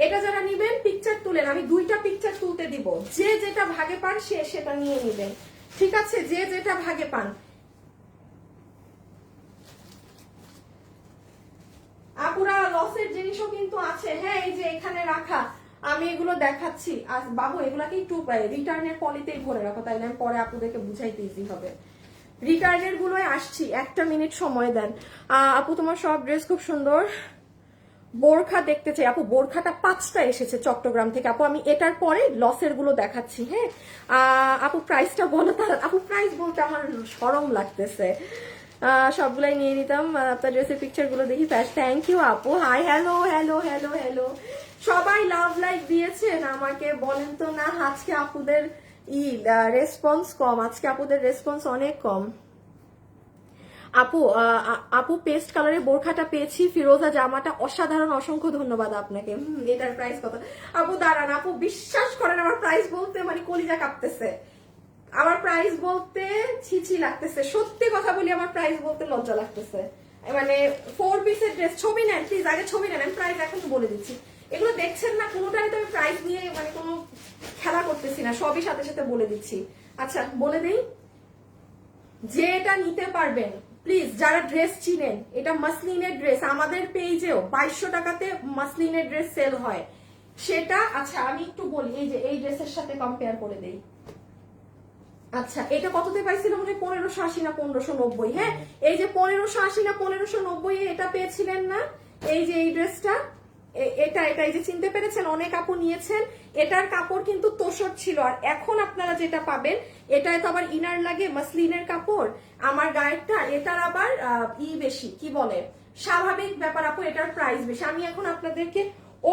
এটা যারা নিবেন পিকচার তুলেন, আমি দুইটা পিকচার তুলতে দিব, যে যেটা ভাগে পান সে সেটা নিয়ে নিবেন। ঠিক আছে, যে যেটা ভাগে পান। আপুরা লসের জিনিসও কিন্তু আছে। হ্যাঁ, এই যে এখানে রাখা, আমি এগুলো দেখাচ্ছি। আর বাবু এগুলাকে একটু রিটার্নের পলিতেই ভরে রাখো, তাইলে আমি পরে আপুদেরকে বুঝাইতে ইজি হবে। রিটার্নের গুলোয় আসছি, একটা মিনিট সময় দেন। আপু তোমার সব ড্রেস খুব সুন্দর, বোরখা দেখতে চাই আপু। বোরখাটা 5টা এসেছে চট্টগ্রাম থেকে আপু, আমি এটার পরে লসের গুলো দেখাচ্ছি। হ্যাঁ আপু প্রাইসটা বলো তারা। আপু প্রাইস বলতে আমার শরম লাগতেছে, সবগুলাই নিয়ে নিতাম। আপনার ড্রেসের পিকচার গুলো দেখি ফার্স্ট। থ্যাংক ইউ আপু। Hi, hello hello hello hello, সবাই লাভ লাইক দিয়েছেন আমাকে, বলেন তো না আজকে আপুদের রেসপন্স কম, আজকে আপুদের রেসপন্স অনেক কম। আপু আপু পেস্ট কালারে বোরখাটা পেয়েছি, ফিরোজা জামাটা অসাধারণ, অসংখ্য ধন্যবাদ আপনাকে। এটার প্রাইস কত আপু? দাঁড়ান আপু, বিশ্বাস করেন আমার প্রাইস বলতে মানে কলিজা কাঁপতেছে, আমার প্রাইস বলতে ছিছি লাগতেছে, সত্যি কথা বলি আমার প্রাইস বলতে লজ্জা লাগতেছে। মানে 4 পিসের ড্রেস, ছবি নেন প্লিজ, আগে ছবি নেন, আমি প্রাইস এখন বলে দিচ্ছি। এগুলো দেখছেন না, কোনোটাই তো আমি প্রাইস নিয়ে মানে কোনো খেলা করতেছি না, সবই সাথে সাথে বলে দিচ্ছি। আচ্ছা বলে দিই, যে এটা নিতে পারবেন প্লিজ, যারা ড্রেস চিনেন, এটা মাসলিনের ড্রেস, আমাদের পেজেও 2200 টাকাতে মাসলিনের ড্রেস সেল হয় সেটা। আচ্ছা আমি একটু বলি, এই যে এই ড্রেসের সাথে কম্পেয়ার করে দেই। আচ্ছা এটা কততে পাইছিল মনে হয় 1580 না 1590। হ্যাঁ, এই যে 1580 না 1590 এটা পেয়েছিলেন না, এই যে এই ড্রেসটা, এটা এটা এই যে চিনতে পেরেছেন, অনেক আপু নিয়েছেন। এটার কাপড় কিন্তু তোষর ছিল, আর এখন আপনারা যেটা পাবেন এটায় তো আবার ইনার লাগে, মাসলিনের কাপড়। আমার গায়েরটা, এটার আবার বেশি, কি বলে স্বাভাবিক ব্যাপার আপু, এটার প্রাইস বেশি। আমি এখন আপনাদেরকে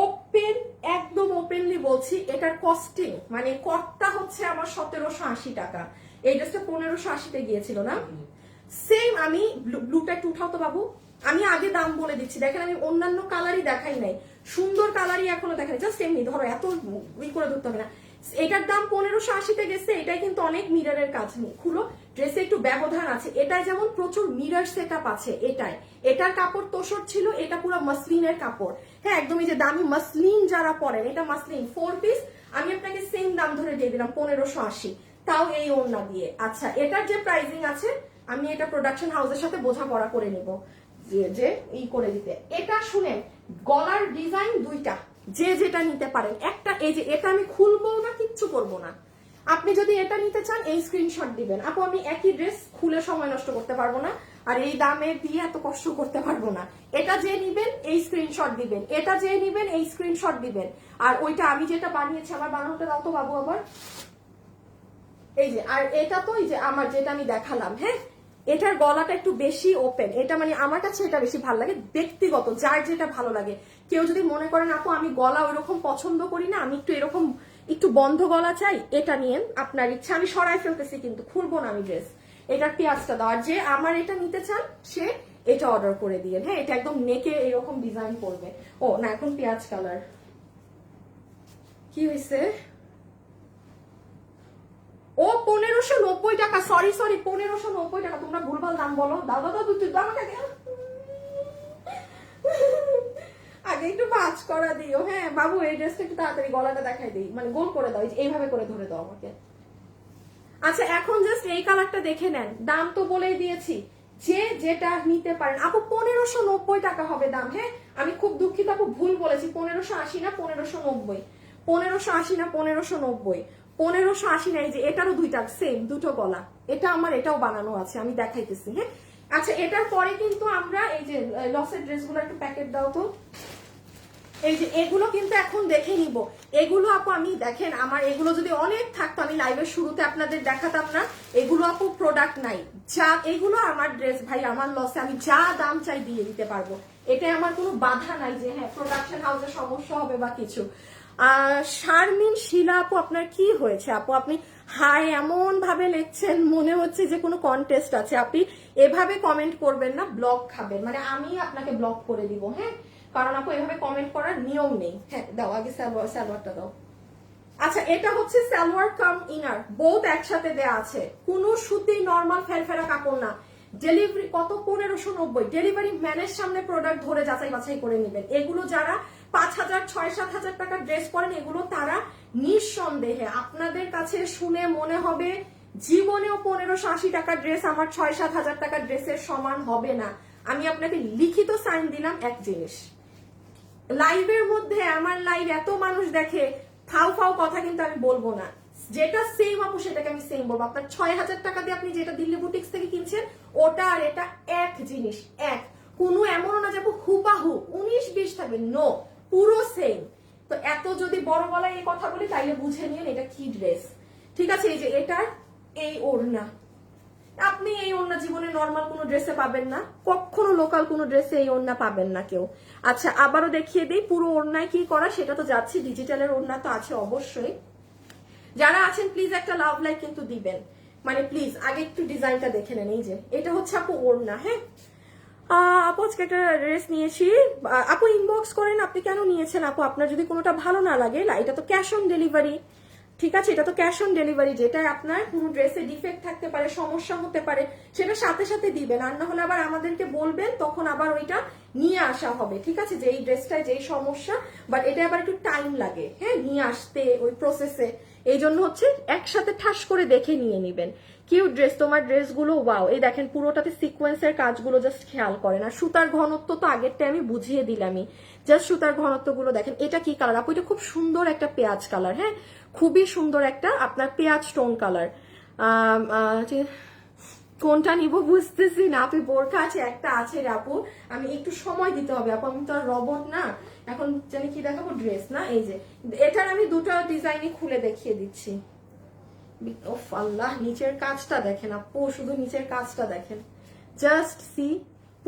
ওপেন, একদম ওপেনলি বলছি, এটার কস্টিং মানে কটটা হচ্ছে আমার 1780 টাকা। এই ড্রেসটা 1580-তে গিয়েছিল না, সেম। আমি ব্লুটা একটু উঠাও তো বাবু, আমি আগে দাম বলে দিচ্ছি। দেখেন আমি অন্যান্য কালারই দেখাই নাই, সুন্দর কালারই এখনো দেখাই, জাস্ট এমনি ধরো, এত করে ধরতে হবে না। এটার দাম 1580-তে গেছে, এটাই কিন্তু অনেক মিররের কাজ নেই, খুলো ড্রেসে একটু ব্যবধান আছে। এটাই যেমন প্রচুর মিরর সেট আপ আছে, এটার কাপড় তোষর ছিল, এটা পুরো মাসলিনের কাপড়। হ্যাঁ একদমই যে দামি মাসলিন যারা পরেন, এটা মাসলিন 4 পিস, আমি আপনাকে সেম দাম ধরে দিয়ে দিলাম 1580, তাও এই ওড়না দিয়ে। আচ্ছা এটার যে প্রাইসিং আছে আমি এটা প্রোডাকশন হাউসের সাথে বোঝাপড়া করে নিব যে ই করে দিতে। এটা শুনেন, গলার ডিজাইন দুইটা, যে যেটা নিতে পারেন। একটা এই যে এটা আমি খুলবো না, কিচ্ছু করবো না। আপনি যদি এটা নিতে চান এই স্ক্রিনশট দিবেন। আপু আমি একই ড্রেস খুলে সময় নষ্ট করতে পারবো না, আর এই দামে দিয়ে এত কষ্ট করতে পারবো না। এটা যে নিবেন এই স্ক্রিনশট দিবেন, এটা যে নিবেন এই স্ক্রিনশট দিবেন। আর ওইটা আমি যেটা বানিয়েছি, আমার বানানোটা দাও তো বাবু আবার। এই যে, আর এটা তো এই যে আমার যেটা আমি দেখালাম, হ্যাঁ এটার গলাটা একটু বেশি ওপেন। এটা মানে আমার কাছে এটা বেশি ভালো লাগে, ব্যক্তিগত যার যেটা ভালো লাগে। কেউ যদি মনে করেন আপু আমি গলা ওইরকম পছন্দ করি না, আমি একটু এরকম একটু বন্ধ গলা চাই, এটা নিয়েন, আপনার ইচ্ছা। আমি সরাই ফেলতেছি কিন্তু খুলবো না আমি ড্রেস। এটার পেঁয়াজটা দাও। আর যে আমার এটা নিতে চান সে এটা অর্ডার করে দিয়ে, হ্যাঁ এটা একদম নেকে এরকম ডিজাইন করবে। ও না, এখন পেঁয়াজ কালার কি হয়েছে? ও 1590 টাকা, সরি 1590 টাকা। তোমরা ভুলভাল দাম বলো। দাও দাও দাও, আমাকে আগে একটু ভাঁজ করা দিও। হ্যাঁ বাবু এই ড্রেসটা একটু তাড়াতাড়ি গলাটা দেখাই দিই, মানে গোল করে দাও, এইভাবে করে ধরে দাও আমাকে। আচ্ছা এখন জাস্ট এই কালারটা দেখে নেন, দাম তো বলেই দিয়েছি, যে যেটা নিতে পারেন। আপু 1590 টাকা হবে দাম। হ্যাঁ আমি খুব দুঃখিত আপু, ভুল বলেছি, 1580 না 1590, 1580 না 1590, 1580 না। এই যে এটারও দুইটা সেম, দুটো গলা। এটা আমার এটাও বানানো আছে, আমি দেখাইতেছি। হ্যাঁ আচ্ছা এটার পরে কিন্তু আমরা এই যে লসের ড্রেসগুলো একটু প্যাকেট দাও তো। এই যে এগুলো কিন্তু এখন দেখে নিব। এগুলো আপু আমি দেখেন, আমার এগুলো যদি অনেক থাকতো আমি লাইভের শুরুতে আপনাদের দেখাতাম না। এগুলো আপু প্রোডাক্ট নাই, যা এগুলো আমার ড্রেস ভাই, আমার লসে আমি যা দাম চাই দিয়ে দিতে পারবো। এটাই আমার কোনো বাধা নাই যে হ্যাঁ প্রোডাকশন হাউসে সমস্যা হবে বা কিছু। শারমিন শিলা আপু আপনার কি হয়েছে আপু? আপনি হাই এমন ভাবে লিখছেন মনে হচ্ছে যে কোনো কন্টেস্ট আছে। আপনি এভাবে কমেন্ট করবেন না, ব্লক খাবেন, মানে আমি আপনাকে ব্লক করে দিব। হ্যাঁ কারণ আপু এভাবে কমেন্ট করার নিয়ম নেই। হ্যাঁ দাও আগে সালোয়ারটা দাও। আচ্ছা এটা হচ্ছে সালোয়ার কাম ইনার, বোথ একসাথে দেয়া আছে, কোনো সুতি নর্মাল ফেরফেরা কাপড় না। ডেলিভারি কত? 1590। ডেলিভারি ম্যানের সামনে প্রোডাক্ট ধরে যাচাই বাছাই করে নেবেন। এগুলো যারা 5000 6-7 হাজার টাকার ড্রেস পরেন, এগুলো তারা নিঃসন্দেহে আপনাদের কাছে শুনে মনে হবে জীবনেও 1580 টাকার ড্রেস আমার 6-7 হাজার টাকার ড্রেসের সমান হবে না। আমি আপনাকে লিখিত সাইন দিলাম এক জিনিস। লাইভের মধ্যে আমার লাইভ এত মানুষ দেখে, ফাও ফাও কথা কিন্তু আমি বলবো না। যেটা সেম আপু সেটাকে আমি সেম বলবো। আপনার 6000 টাকা দিয়ে আপনি যেটা দিল্লি বুটিক্স থেকে কিনছেন ওটা আর এটা এক জিনিস, এক। কোনো এমনও না যে হুবাহু 19-20 থাকবে, নো, পুরো সেম। তো এত যদি বড় গলায় এই কথা বলি তাইলে বুঝে নিন এটা কি ড্রেস। ঠিক আছে এই যে এটার এই ওড়না, আপনি এই ওড়না জীবনে নরমাল কোনো ড্রেসে পাবেন না, কখনো লোকাল কোনো ড্রেসে এই ওড়না পাবেন না কেউ। আচ্ছা আবারও দেখিয়ে দিই পুরো ওড়নায় কি করা, সেটা তো যাচ্ছি। ডিজিটালের ওড়না তো আছে অবশ্যই। যারা আছেন প্লিজ একটা লাভ লাইক কিন্তু দিবেন, মানে প্লিজ আগে একটু ডিজাইনটা দেখে নেন। এই যে এটা হচ্ছে আপু ওড়না। হ্যাঁ আপু আজকে একটা ড্রেস নিয়েছি, আপু ইনবক্স করেন আপনি কেন নিয়েছেন আপু। আপনার যদি কোনোটা ভালো না লাগে, এটা তো ক্যাশ অন ডেলিভারি, ঠিক আছে এটা তো ক্যাশ অন ডেলিভারি। যেটা আপনার কোনো ড্রেসে ডিফেক্ট থাকতে পারে, সমস্যা হতে পারে, সেটা সাথে সাথে দিবেন। আর না হলে আবার আমাদেরকে বলবেন, তখন আবার ওইটা নিয়ে আসা হবে। ঠিক আছে যে এই ড্রেসটায় যেই সমস্যা, বাট এটা আবার একটু টাইম লাগে হ্যাঁ নিয়ে আসতে ওই প্রসেসে। এই জন্য হচ্ছে একসাথে ঠাস করে দেখে নিয়ে নিবেন। কিউট ড্রেস, তোমার ড্রেসগুলো ওয়াও। এই দেখেন পুরোটাতে সিকোয়েন্সের কাজগুলো জাস্ট খেয়াল করেন। আর সুতার ঘনত্ব তো আগেরটা আমি বুঝিয়ে দিলামই, জাস্ট সুতার ঘনত্বগুলো দেখেন। এটা কি কালার আপু? এটা খুব সুন্দর একটা পেঁয়াজ কালার। হ্যাঁ খুবই সুন্দর একটা আপনার পেঁয়াজ টোন কালার। কোনটা নিব বুঝতেছি না। আপনি বোরখা আছে একটা আছে রে আপু, আমি একটু সময় দিতে হবে আপু, আমি তো আর রবট না। এখন জানি কি দেখাবো, ড্রেস না। এই যে এটার আমি দুটো ডিজাইনই খুলে দেখিয়ে দিচ্ছি। ওফ আল্লাহ, নিচের কাজটা দেখেন আপু, শুধু নিচের কাজটা দেখেন, জাস্ট সি।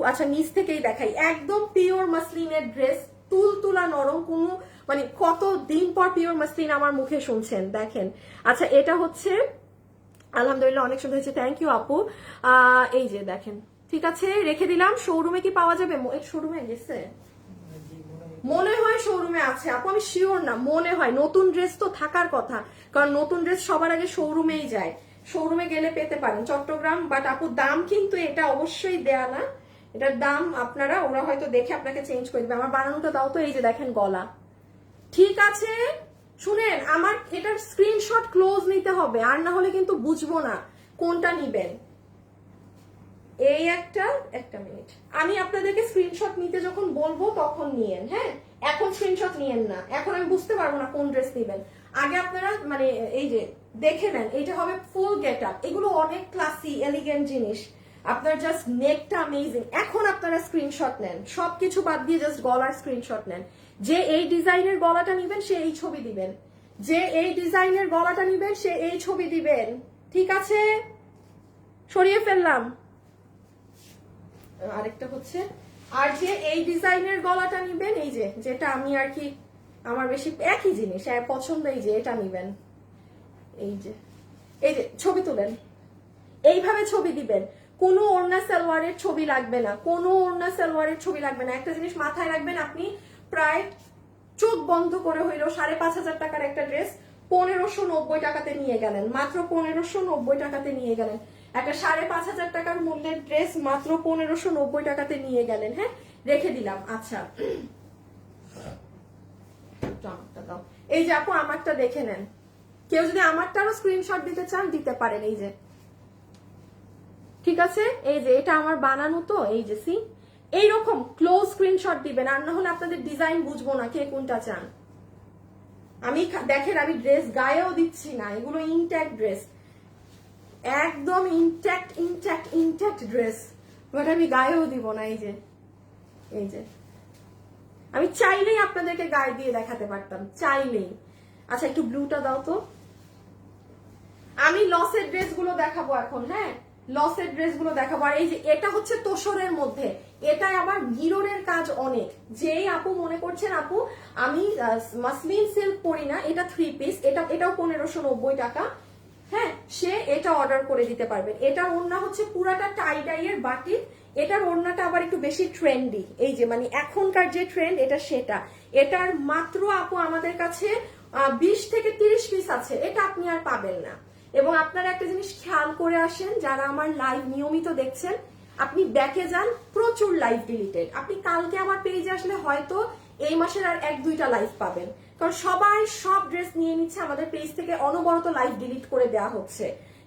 আচ্ছা নিচ থেকেই দেখাই, একদম পিওর মাসলিনের ড্রেস, তুলতুলা নরম, কোনো মানে কত দিন পর পিওর মাসলিন আমার মুখে শুনছেন দেখেন। আচ্ছা এটা হচ্ছে আলহামদুলিল্লাহ অনেক সুন্দর হয়েছে, থ্যাংক ইউ আপু। এই যে দেখেন, ঠিক আছে রেখে দিলাম। শোরুমে কি পাওয়া যাবে? শোরুমে গেছে মনে হয়, শোরুমে আছে আপু, আমি শিওর না, মনে হয়। নতুন ড্রেস তো থাকার কথা, কারণ নতুন ড্রেস সবার আগে শোরুমেই যায়। শোরুমে গেলে পেতে পারেন চট্টগ্রাম। বাট আপু দাম কিন্তু এটা অবশ্যই দেয়া না, এটার দাম আপনারা, ওরা হয়তো দেখে আপনাকে চেঞ্জ করে দেবে। আমার বানানোটা দাও তো। এই যে দেখেন গলা, ঠিক আছে শুনেন, আমার এটার স্ক্রিনশট ক্লোজ নিতে হবে, আর না হলে কিন্তু বুঝবো না কোনটা নিবেন। এই একটা মিনিট, আমি আপনাদেরকে স্ক্রিনশট নিতে যখন বলবো তখন নিয়েন, হ্যাঁ? এখন স্ক্রিনশট নিয়েন না, এখন আমি বুঝতে পারবো না কোন ড্রেস নেবেন। আগে আপনারা মানে এই যে দেখে নেন, এইটা হবে ফুল গেট আপ, এগুলো অনেক ক্লাসি এলিগেন্ট জিনিস, আপনার জাস্ট নেকটা অ্যামেজিং। এখন আপনারা স্ক্রিনশট নেন, সবকিছু বাদ দিয়ে জাস্ট গলার স্ক্রিনশট নেন। যে এই ডিজাইনের গলাটা নিবেন সে এই ছবি দিবেন, যে এই ডিজাইনের গলাটা নিবেন সে এই ছবি দিবেন, ঠিক আছে? সরিয়ে ফেললাম। আরেকটা হচ্ছে, আর যে এই ডিজাইনের গলাটা নিবেন, এই যে যেটা আমি আর কি আমার বেশি একই জিনিস পছন্দ, এই যে এটা নিবেন, এই যে ছবি তুলেন, এইভাবে ছবি দিবেন। কোনো ওড়না সালোয়ারের ছবি লাগবে না, কোনো ওড়না সালোয়ারের ছবি লাগবে না। একটা জিনিস মাথায় রাখবেন, আপনি প্রায় চোখ বন্ধ করে হইলো 5,500 টাকার একটা ড্রেস 1590 টাকাতে নিয়ে গেলেন, মাত্র 1590 টাকাতে নিয়ে গেলেন। একটা 5,500 টাকার মূল্যের ড্রেস মাত্র 1590 টাকাতে নিয়ে গেলেন, হ্যাঁ? রেখে দিলাম। আচ্ছা, এই যে আপু আমারটা দেখে নেন, কেউ যদি আমারটারও স্ক্রিনশট দিতে চান দিতে পারেন, এই যে ঠিক আছে, এই যে এটা আমার বানানো, তো এই যে সি এইরকম ক্লোজ স্ক্রিনশট দিবেন, আর না হলে আপনাদের ডিজাইন বুঝবো না কে কোনটা চান। আমি দেখেন আমি ড্রেস গায়েও দিচ্ছি না, এগুলো ইনট্যাক্ট ড্রেস, একদম ইনট্যাক্ট ড্রেস, বাট আমি গায়েও দিব না। এই যে আমি চাইলেই আপনাদেরকে গায়ে দিয়ে দেখাতে পারতাম, চাইলেই। আচ্ছা একটু ব্লুটা দাও তো, আমি লসের ড্রেসগুলো দেখাবো এখন, হ্যাঁ? লসের ড্রেসগুলো দেখাবো। আর এই যে এটা হচ্ছে তোষরের মধ্যে, এটাই আবার মিররের কাজ অনেক। যেই আপু মনে করছেন আপু আমি মাসলিন সিল্ক পরি না, এটা 3 পিস, এটাও 1590 টাকা, হ্যাঁ? সে এটা অর্ডার করে দিতে পারবেন। এটার ওড়না হচ্ছে পুরাটা টাই ডাইয়ের বাটি, এটার ওড়নাটা আবার একটু বেশি ট্রেন্ডি, এই যে মানে এখনকার যে ট্রেন্ড এটা সেটা। এটার মাত্র আপু আমাদের কাছে 20 থেকে 30 পিস আছে, এটা আপনি আর পাবেন না। এবং আপনারা একটা জিনিস খেয়াল করে আসেন, যারা আমার লাইভ নিয়মিত দেখছেন, আপনি ব্যাকে যান, প্রচুর লাইভ ডিলিটেড। আপনি কালকে আমার পেজে আসলে হয়তো এই মাসের আর 1-2টা লাইভ পাবেন, কারণ সবাই সব ড্রেস নিয়ে নিচ্ছে আমাদের পেজ থেকে, অনবরত লাইভ ডিলিট করে দেওয়া হচ্ছে,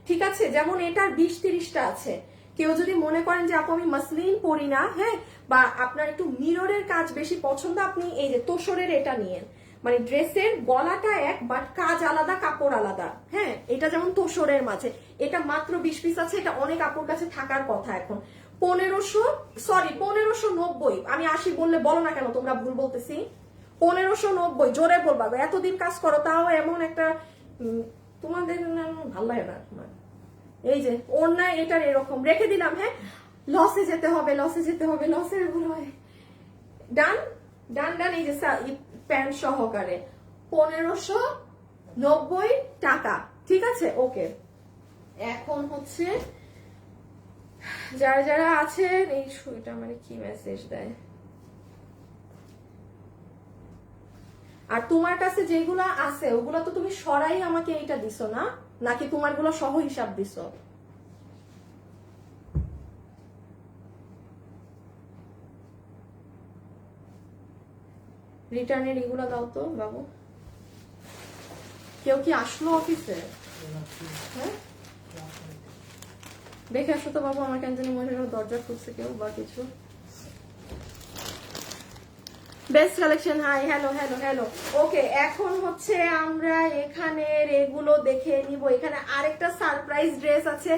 ঠিক আছে? যেমন এটার 20-30টা আছে। কেউ যদি মনে করেন যে আপু আমি মাসলিন পরি না, হ্যাঁ, বা আপনার একটু মিররের কাজ বেশি পছন্দ, আপনি এই যে তোষরের এটা নিয়েন। মানে ড্রেসের গলাটা এক, বাট কাজ আলাদা, কাপড় আলাদা, হ্যাঁ? এটা যেমন তোষরের মাঝে, এটা মাত্র 20 পিস আছে, এটা অনেক আপুর কাছে থাকার কথা এখন। 1590, আমি 80 বললে বলো না কেন, তোমরা ভুল বলতেছি। 1590 জোরে বলবা, এতদিন কাজ করো তাও এমন একটা তোমাদের ভালো লাগে না তোমার। এই যে ওড়না এটার এরকম রেখে দিলাম, হ্যাঁ? লসে যেতে হবে, লসের ভুল হয়। ডান। এই যে প্যান্ট সহকারে 1590 টাকা, ঠিক আছে? ওকে, এখন হচ্ছে যারা আছেন, এই এটা মানে কি মেসেজ দেয়, আর তোমার কাছে যেগুলা আছে ওগুলা তো তুমি সরাই আমাকে এইটা দিছো না, নাকি তোমার গুলো সহ হিসাব দিছো? রিটার্নের এগুলো দাও তো বাবু। কেউ কি আসলো অফিসে? হ্যাঁ, দেখে আসো তো বাবু, আমার কেন জানি মনে হয় দরজা খুলছে কেউ বা কিছু। Best collection, hi, hello. Okay, এখন হচ্ছে আমরা এখানে এগুলো দেখে নিব। এখানে আরেকটা সারপ্রাইজ ড্রেস আছে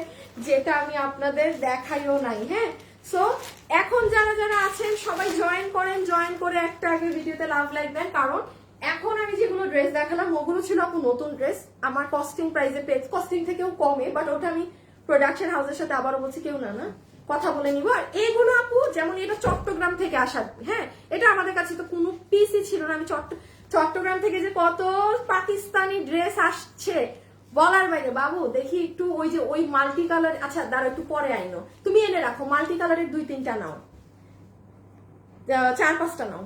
যেটা আমি আপনাদের দেখাইও নাই, হ্যাঁ? সো এখন যারা আছেন সবাই জয়েন করে একটা আগে ভিডিওতে লাভ লাইক দেন, কারণ এখন আমি যেগুলো ড্রেস দেখালাম ওগুলো ছিল আপু নতুন ড্রেস, আমার কস্টিং প্রাইসে পেয়েছি, কস্টিং থেকেও কমে, বাট ওটা আমি প্রোডাকশন হাউসের সাথে আবারও বলছি কেউ না কথা বলে নিব। আর এগুলো আপু যেমন এটা চট্টগ্রাম থেকে আসা, হ্যাঁ? এটা আমাদের কাছে তো কোনো পিসই ছিল না। আমি চট্টগ্রাম থেকে যে কত পাকিস্তানি ড্রেস আসছে বলার বাইরে। বাবু দেখি একটু ওই মাল্টি কালার, আচ্ছা দাঁড়া একটু পরে আইনো, তুমি এনে রাখো, মাল্টি কালারের 2-3টা নাও, 4-5টা নাও,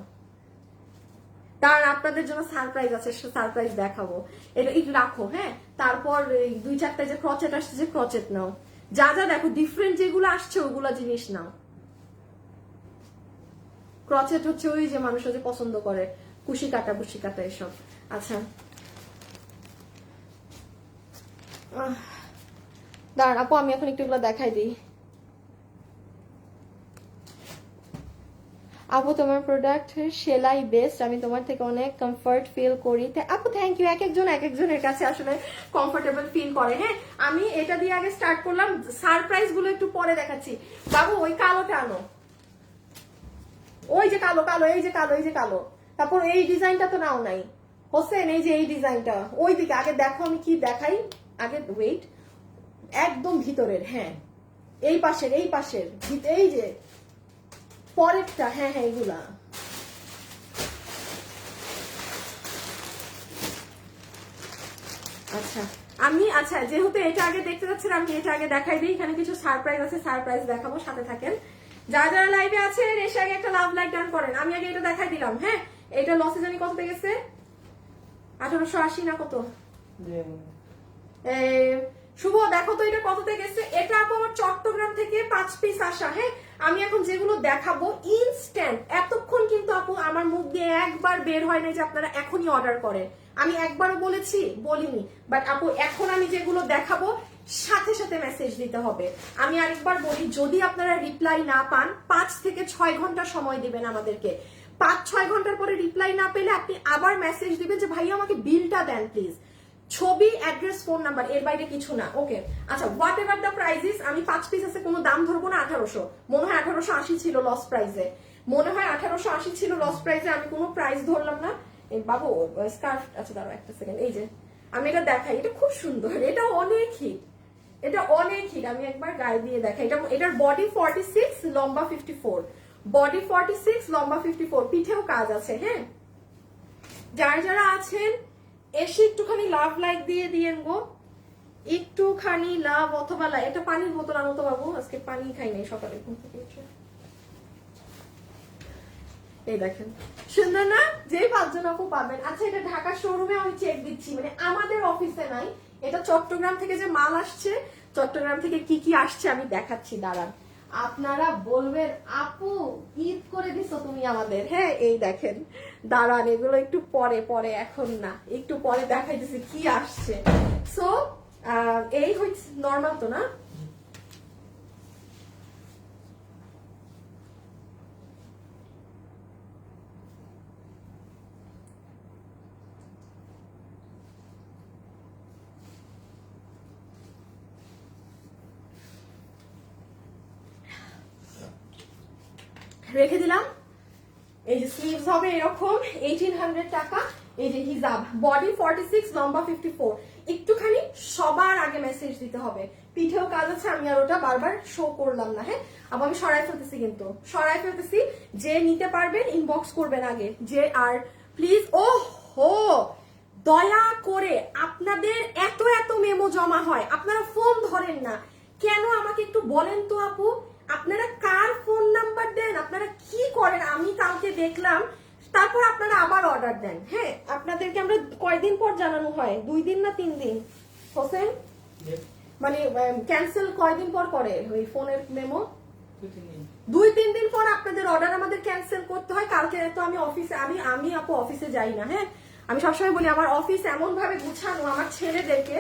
তার আপনাদের জন্য সারপ্রাইজ আছে, সারপ্রাইজ দেখাবো, এটা একটু রাখো, হ্যাঁ? তারপর 2-4টা যে ক্রচেট আসছে, যে ক্রচেট নাও, যা দেখো ডিফারেন্ট যেগুলো আসছে ওগুলা জিনিস নাও। ক্রচেট হচ্ছে ওই যে মানুষ যে পছন্দ করে, কুশি কাটা এসব। আচ্ছা দাঁড়ান আপু, আমি এখন একটু এগুলো দেখাই দিই। আপু তোমার প্রোডাক্ট সেলাই বেস্ট, আমি তোমার থেকে অনেক কমফর্ট ফিল করি। আপু থ্যাংক ইউ। এক একজনের কাছে আসলে কমফোর্টেবল ফিল করে। হ্যাঁ, আমি এটা দিয়ে আগে স্টার্ট করলাম, সারপ্রাইজ গুলো একটু পরে দেখাচ্ছি। বাবু ওই কালোটা আনো, ওই যে কালো কালো, এই যে কালো, এই যে কালো। তারপর এই ডিজাইনটা তো নাও নাই হোসেন, এই যে এই ডিজাইনটা ওই দিকে আগে দেখো, আমি কি দেখাই আগে, ওয়েট, একদম ভিতরের, হ্যাঁ এই পাশের, এই পাশের, এই যে পরেরটা, হ্যাঁ হ্যাঁ এগুলা। আচ্ছা আচ্ছা যেহেতু এটা আগে দেখতে যাচ্ছেন, আমি এটা আগে দেখাই দিই। এখানে কিছু সারপ্রাইজ আছে, সারপ্রাইজ দেখাবো, সাথে থাকেন। যারা লাইভে আছেন এসে আগে একটা লাভ লাইক ডান করেন। আমি আগে এটা দেখাই দিলাম। হ্যাঁ, এটা লসে জানি কততে গেছে, 1880 না কত। শুভ দেখো তো এটা কততে গেছে। এটা আপু আমার চট্টগ্রাম থেকে 5 পিস আসা। হ্যাঁ, আমি এখন যেগুলো দেখাবো ইনস্ট্যান্ট, এতক্ষণ কিন্তু আপু আমার মুখ দিয়ে একবার বের হয় না যে আপনারা এখনই অর্ডার করেন। আমি একবারও বলিনি, বাট আপু এখন আমি যেগুলো দেখাবো সাথে সাথে মেসেজ দিতে হবে। আমি আরেকবার বলি, যদি আপনারা রিপ্লাই না পান 5 থেকে 6 ঘন্টা সময় দিবেন আমাদেরকে। 5-6 ঘন্টার পরে রিপ্লাই না পেলে আপনি আবার মেসেজ দিবেন যে ভাইয়া আমাকে বিলটা দেন প্লিজ, ছবি, অ্যাড্রেস, ফোন নাম্বার, এর বাইরে কিছু না। ওকে, আচ্ছা হোয়াট এভার দ্য প্রাইজেস, আমি 5 পিস আছে, কোনো দাম ধরবো না। 1800 মনে হয় 1880 ছিল লস প্রাইজে, মনে হয় 1880 ছিল লস প্রাইজে, আমি কোনো প্রাইস ধরলাম না। এই বাবু স্কার্ফ, আচ্ছা দাঁড়াও একটা সেকেন্ড, এই যে আমি এটা দেখাই, এটা খুব সুন্দর, এটা অনেক হিট, এটা অনেক হিট। আমি একবার গায়ে দিয়ে দেখাই। এটার বডি 46, লম্বা 54, বডি 46, লম্বা 54, পিঠেও কাজ আছে। হ্যাঁ, যারা আছেন এসে একটুখানি লাভ লাইক দিয়ে দিয়েন গো, একটুখানি লাভ অথবা লাইক। একটা পানির বোতল আনো তো বাবু, আজকে পানি খাই নাই সকালে ঘুম থেকে উঠে। এই দেখেন সুন্দর না, যেই 5 জন আপু পাবেন। আচ্ছা এটা ঢাকা শোরুমে আমি চেক দিচ্ছি, মানে আমাদের অফিসে নাই, এটা চট্টগ্রাম থেকে যে মাল আসছে, চট্টগ্রাম থেকে কি কি আসছে আমি দেখাচ্ছি, দাঁড়ান। আপনারা বলবেন আপু ঈদ করে দিছো তুমি আমাদের। হ্যাঁ এই দেখেন, দাঁড়ান এগুলো একটু পরে এখন না, একটু পরে দেখাইতেছি কি আসছে। সো এই হচ্ছে নর্মাল তো না, রেখে দিলাম। এই যে স্লিভস হবে এরকম 1800 টাকা। এই যে হিজাব, বডি 46, লম্বা 54। একটুখানি সবার আগে মেসেজ দিতে হবে। পিঠেও কাজ আছে, আমি আর ওটা বারবার শো করলাম না। হ্যাঁ, আবার আমি সরাই ফেলতেছি, কিন্তু সরাই ফেলতেছি। যে নিতে পারবেন ইনবক্স করবেন আগে, যে আর প্লিজ। ও হো, দয়া করে আপনাদের এত মেমো জমা হয়, আপনারা ফোন ধরেন না কেন, আমাকে একটু বলেন তো আপু, আপনারা কার ফোন নাম্বার দেন, আপনারা কি করেন? আমি কাউকে দেখলাম, তারপর আপনারা আবার অর্ডার দেন। হ্যাঁ, আপনাদেরকে আমরা কয়দিন পর জানানো হয়, 2 দিন না 3 দিন হোসেন, মানে ক্যান্সেল কয়দিন পর করে ওই ফোনের মেমো? 2-3 দিন পর আপনাদের অর্ডার আমাদের ক্যান্সেল করতে হয়। কালকে তো আমি অফিসে, আমি আপু অফিসে যাই না। হ্যাঁ, আমি সবসময় বলি আমার অফিস এমন ভাবে গুছানো, আমার ছেলেদেরকে,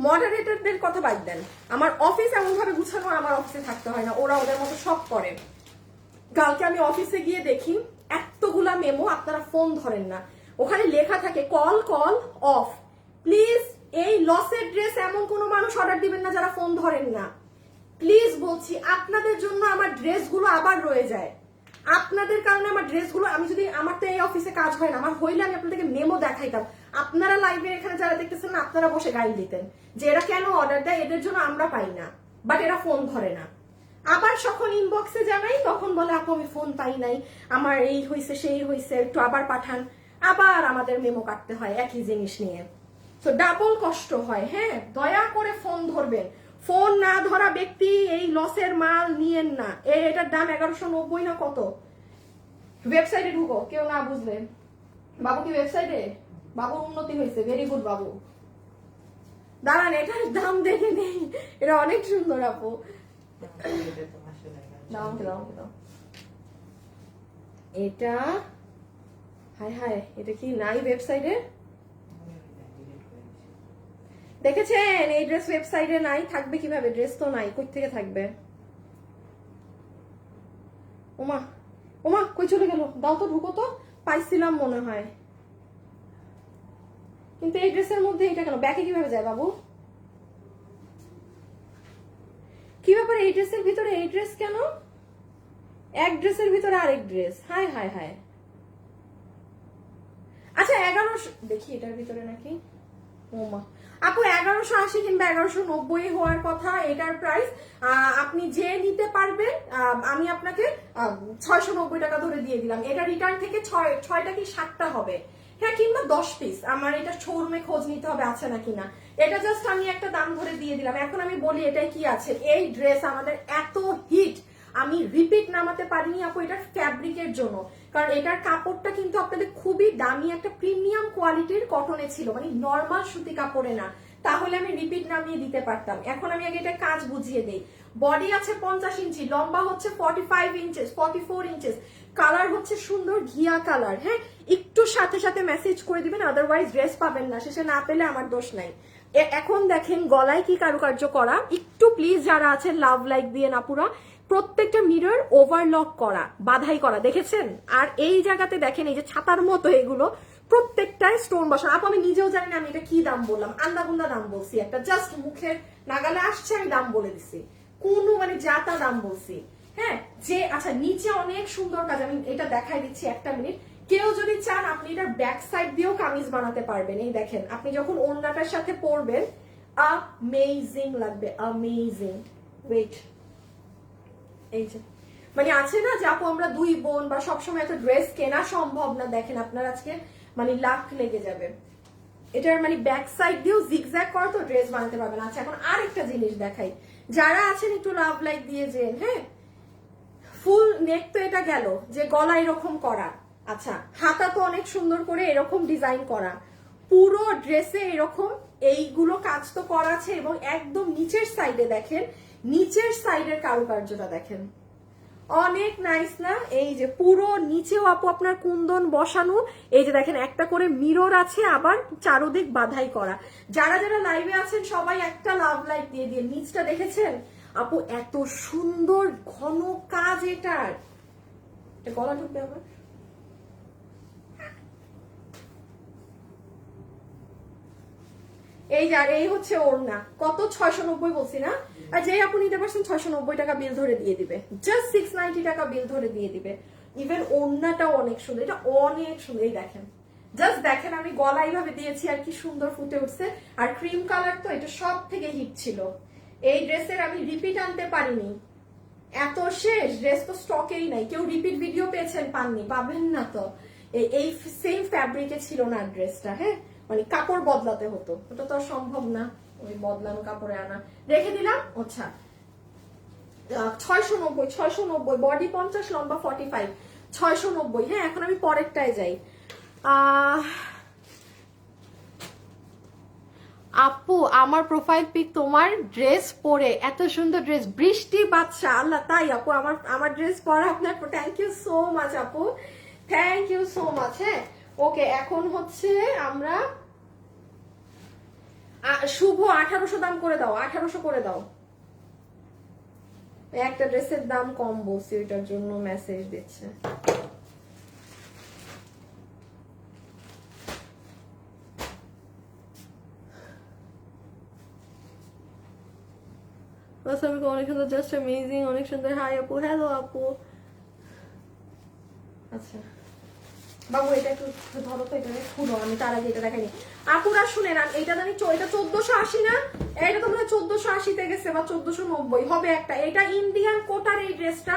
মডারেটরদের কথা বাদ দেন, আমার অফিস এমন ভাবে গুছানো, আমার অফিসে থাকতে হয় না, ওরা ওদের মতো সব করে। কালকে আমি অফিসে গিয়ে দেখি এতগুলা মেমো, আপনারা ফোন ধরেন না, ওখানে লেখা থাকে কল অফ। প্লিজ এই লসের ড্রেস এমন কোনো মানুষ অর্ডার দিবেন না যারা ফোন ধরেন না, প্লিজ বলছি। আপনাদের জন্য আমার ড্রেসগুলো আবার রয়ে যায়, আপনাদের কারণে আমার ড্রেসগুলো, আমি যদি, আমার তো এই অফিসে কাজ হয় না, আমার হইলে আমি আপনাদেরকে মেমো দেখাইতাম। আপনারা লাইভে এখানে যারা দেখতেছেন না, আপনারা বসে গাইড দিতেন যে এরা কেন অর্ডার দেয়, এদের জন্য আমরা পাই না, বাট এরা ফোন ধরে না। আবার যখন ইনবক্সে জানাই তখন বলে আপু আমি ফোন পাই নাই, আমার এই হইছে সেই হইছে, একটু আবার পাঠান, আবার আমাদের মেমো কাটতে হয় একই জিনিস নিয়ে। তো ডাবল কষ্ট হয়। হ্যাঁ, দয়া করে ফোন ধরবেন, ফোন না ধরা ব্যক্তি এই লসের মাল নিয়েন না। এটার দাম 1190 না কত। ওয়েবসাইটে ঢুকো, কেউ না বুঝলে। বাবু কি ওয়েবসাইটে? বাবুর উন্নতি হয়েছে, ভেরি গুড বাবু। দাঁড়ান এটার দাম দেখে নেই, এটা অনেক সুন্দর আপু। এটা হায় এটা কি নাই ওয়েবসাইটে? দেখেছেন এই ড্রেস ওয়েবসাইটে নাই, থাকবে কিভাবে? ড্রেস তো নাই, কই থেকে থাকবে? ওমা ওমা কই চলে গেল, দাও তো, ঢুকো তো, পাইছিলাম মনে হয়। কিন্তু এই ড্রেসের মধ্যে এটা কেন ব্যাকে কিভাবে যায় বাবু? কি ব্যাপার, এই ড্রেসের ভিতরে এই ড্রেস কেন? এক ড্রেসের ভিতরে আরেক ড্রেস, হায় হায় হায়। আচ্ছা 1100 দেখি এটার ভিতরে নাকি, ওমা আপু 1180 কিংবা 1190 হওয়ার কথা এটার প্রাইস। আপনি যে নিতে পারবেন আমি আপনাকে 690 টাকা ধরে দিয়ে দিলাম। এটা রিটার্ন থেকে 6টা কি 7টা হবে, হ্যাঁ, কিংবা 10 পিস। আমার এটা শোরুমে খোঁজ নিতে হবে আছে নাকি না। এটা জাস্ট আমি একটা দাম ধরে দিয়ে দিলাম। এখন আমি বলি এটাই কি আছে। এই ড্রেস আমাদের এত হিট, আমি রিপিট নামাতে পারিনি আপু এটার ফ্যাব্রিকের জন্য, কারণ এটার কাপড়টা কিন্তু আপনাদের খুবই দামি একটা প্রিমিয়াম কোয়ালিটির কটনে ছিল, মানে নর্মাল সুতি কাপড়ে না, তাহলে আমি রিপিট নামিয়ে দিতে পারতাম। এখন আমি আগে এটা কাজ বুঝিয়ে দেই। বডি আছে 50 ইঞ্চি, লম্বা হচ্ছে 45 ইঞ্চেস, 44 ইঞ্চেস, কালার হচ্ছে সুন্দর ঘিয়া কালার। হ্যাঁ, একটু সাথে সাথে মেসেজ করে দিবেন, আদারওয়াইজ ড্রেস পাবেন না। শেষে না পেলে আমার দোষ নাই। এখন দেখেন গলায় কি কারুকার্য করা, একটু প্লিজ যারা আছেন লাভ লাইক দিয়ে না, পুরা প্রত্যেকটা মিরর ওভারলক করা, বাধাই করা, দেখেছেন? আর এই জায়গাতে দেখেন এই যে ছাতার মতো এগুলো প্রত্যেকটায় স্টোন বসানো। আপু আমি নিজেও জানি না আমি এটা কি দাম বললাম, আন্দাগুন্দা দাম বলছি, একটা জাস্ট মুখের নাগালে আসছে আমি দাম বলে দিছি, কোনো মানে যাতা দাম বলছি। হ্যাঁ, যে আচ্ছা নিচে অনেক সুন্দর কাজ, আমি এটা দেখাই দিচ্ছি একটা মিনিট। কেউ যদি চান আপনি এটার ব্যাক সাইড দিয়েও কামিজ বানাতে পারবেন। এই দেখেন আপনি যখন ওড়নাটার সাথে পরবেন অ্যামেজিং লাগবে, অ্যামেজিং। ওয়েট, এই যে মানে আছে না যে আপু আমরা দুই বোন বা সবসময় এত ড্রেস কেনা সম্ভব না, দেখেন আপনার আজকে মানে লাখ লেগে যাবে। এটার মানে ব্যাক সাইড দিয়েও জিগজ্যাগ করা তো ড্রেস বানাতে পারবেন। আচ্ছা এখন আরেকটা জিনিস দেখাই, যারা আছেন একটু লাভ লাইক দিয়ে যেন। হ্যাঁ, ফুল নেক তো এটা গেল, যে গলা এরকম করা, আচ্ছা হাতা তো অনেক সুন্দর করে এরকম ডিজাইন করা, পুরো ড্রেসে এরকম এইগুলো কাজ তো করা আছে। এবং একদম নিচের সাইডে দেখেন, নিচের সাইডের কারুকার্যটা দেখেন, অনেক নাইস না? এই যে পুরো নিচেও আপু আপনার কুন্দন বসানো, এই যে দেখেন একটা করে মিরর আছে, আবার চারোদিক বাধাই করা। যারা যারা লাইভে আছেন সবাই একটা লাভ লাইক দিয়ে দিয়ে। নিচটা দেখেছেন আপু, এত সুন্দর ঘন কাজ এটার। গলা ঢুকবে আবার, এই যার এই হচ্ছে ওড়না, কত 690 বলছি না? আর যেই আপনি নিতে পারছেন 690 টাকা বিল ধরে দিয়ে দিবে, জাস্ট 690 টাকা বিল ধরে দিয়ে দিবে। ইভেন ওড়নাটাও অনেক সুন্দর, এটা অনেক সুন্দর। এই দেখেন, জাস্ট দেখেন আমি গলা এইভাবে দিয়েছি আর কি সুন্দর ফুটে উঠছে। আর ক্রিম কালার তো এটা সব থেকে হিট ছিল। এই ড্রেসের আমি রিপিট আনতে পারিনি, এত শেষ ড্রেস তো স্টকেই নাই। কেউ রিপিট ভিডিও পেয়েছেন? পাননি, পাবেন না তো। এই সেম ফ্যাব্রিকে ছিল না ড্রেসটা। হ্যাঁ, মানে কাপড় বদলাতে হতো, ওটা তো আর সম্ভব না ওই বদলানো কাপড়ে আনা। রেখে দিলাম। আচ্ছা 690, বডি 50, লম্বা 45, 690। হ্যাঁ, এখন আমি পরেরটায় যাই। আপু আমার প্রোফাইল পিক তোমার ড্রেস পরে, এত সুন্দর ড্রেস, বৃষ্টি বাদশা। আল্লাহ, তাই আপু? আমার ড্রেস পরা আপনার, থ্যাংক ইউ সো মাচ আপু, থ্যাংক ইউ সো মাচ। হ্যাঁ, ওকে, এখন হচ্ছে আমরা শুভ 1800 দাম করে দাও, 1800 করে দাও। একটা ড্রেসের দাম কম বলছি, ওইটার জন্য মেসেজ দিচ্ছে। অনেক সুন্দর, জাস্ট অ্যামেজিং, অনেক সুন্দর। হাই আপু, হ্যালো আপু। আচ্ছা বাবু এটা একটু ধরো তো, এটা খুলো, আমি তার আগে এটা দেখাইনি। আপুরা শুনেন, এটা জানি এটা 1480 না, এটা তো মনে হয় 1480 তে গেছে বা 1490 হবে একটা। এটা ইন্ডিয়ান কোটার এই ড্রেসটা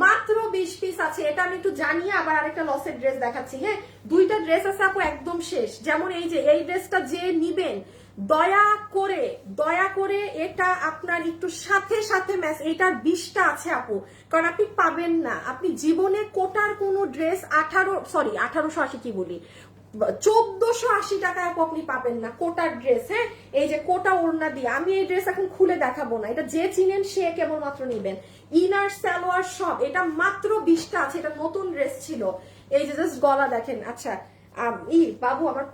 মাত্র 20 পিস আছে। এটা আমি একটু জানিয়ে আবার আরেকটা লসের ড্রেস দেখাচ্ছি। হ্যাঁ, দুইটা ড্রেস আছে আপু একদম শেষ। যেমন এই যে এই ড্রেসটা যে নিবেন দয়া করে এটা আপনার একটু সাথে সাথে ম্যাচ, এটার 20টা আছে আপু, কারণ আপনি পাবেন না। আপনি জীবনে কোটার কোনো ড্রেস 1880 কি বলি, 1480 টাকায় আপু আপনি পাবেন না কোটার ড্রেস। হ্যাঁ, এই যে কোটা ওড়না দিয়ে, আমি এই ড্রেস এখন খুলে দেখাবো না, এটা যে চিনেন সে কেবলমাত্র নিবেন। ইনার সালোয়ার সব, এটা মাত্র 20টা আছে, এটা নতুন ড্রেস ছিল। এই যে জাস্ট গলা দেখেন। আচ্ছা বাবু আমার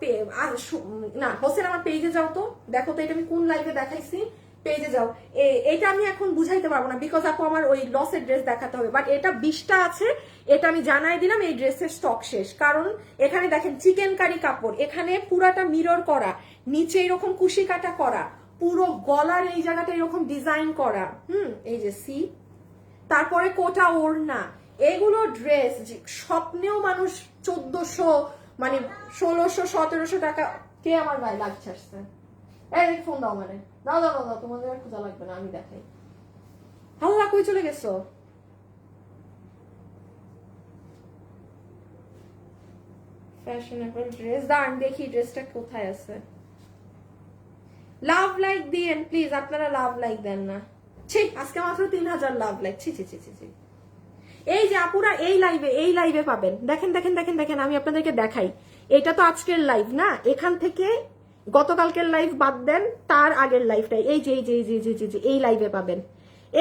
না হোসেন, আমার পেজে যাও তো, দেখো তো এটা আমি কোন লাইভে দেখাইছি। পেজে যাও। এটা আমি এখন বুঝাইতে পারবো না, বিকজ আপু আমার ওই লসের ড্রেস দেখাতে হবে, বাট এটা 20টা আছে, এটা আমি জানাই দিলাম। এই ড্রেসের স্টক শেষ, কারণ এখানে দেখেন চিকেন কারি কাপড়, এখানে পুরাটা মিরর করা, নিচে এরকম কুশি কাটা করা, পুরো গলার এই জায়গাটা এরকম ডিজাইন করা, এই যে সি, তারপরে কোটা ওড়না, এগুলো ড্রেস স্বপ্নেও মানুষ 1400 মানে 1600 1700 টাকা। কে আমার গায়ে লাগছে আসছে? এই ফোন দাও, মানে দাও দাও দাও, তোমাদের আর খোঁজা লাগবে না, আমি দেখাই। হাল্লা কই চলে গেছো? ফ্যাশনেবল ড্রেস, দাঁড়ান দেখি ড্রেসটা কোথায় আছে। লাভ লাইক দিয়েন প্লিজ, আপনারা লাভ লাইক দেন না। ঠিক আজকে মাত্র 3000 লাভ লাইক। ছি ছি ছি ছি ছি। এই যে আপুরা এই লাইভে পাবেন, দেখেন দেখেন দেখেন দেখেন, আমি আপনাদেরকে দেখাই। এটা তো আজকের লাইভ না, এখান থেকে গতকালকের লাইভ বাদ দেন, তার আগের লাইভটাই এই যে এই যে এই যে যে এই লাইভে পাবেন,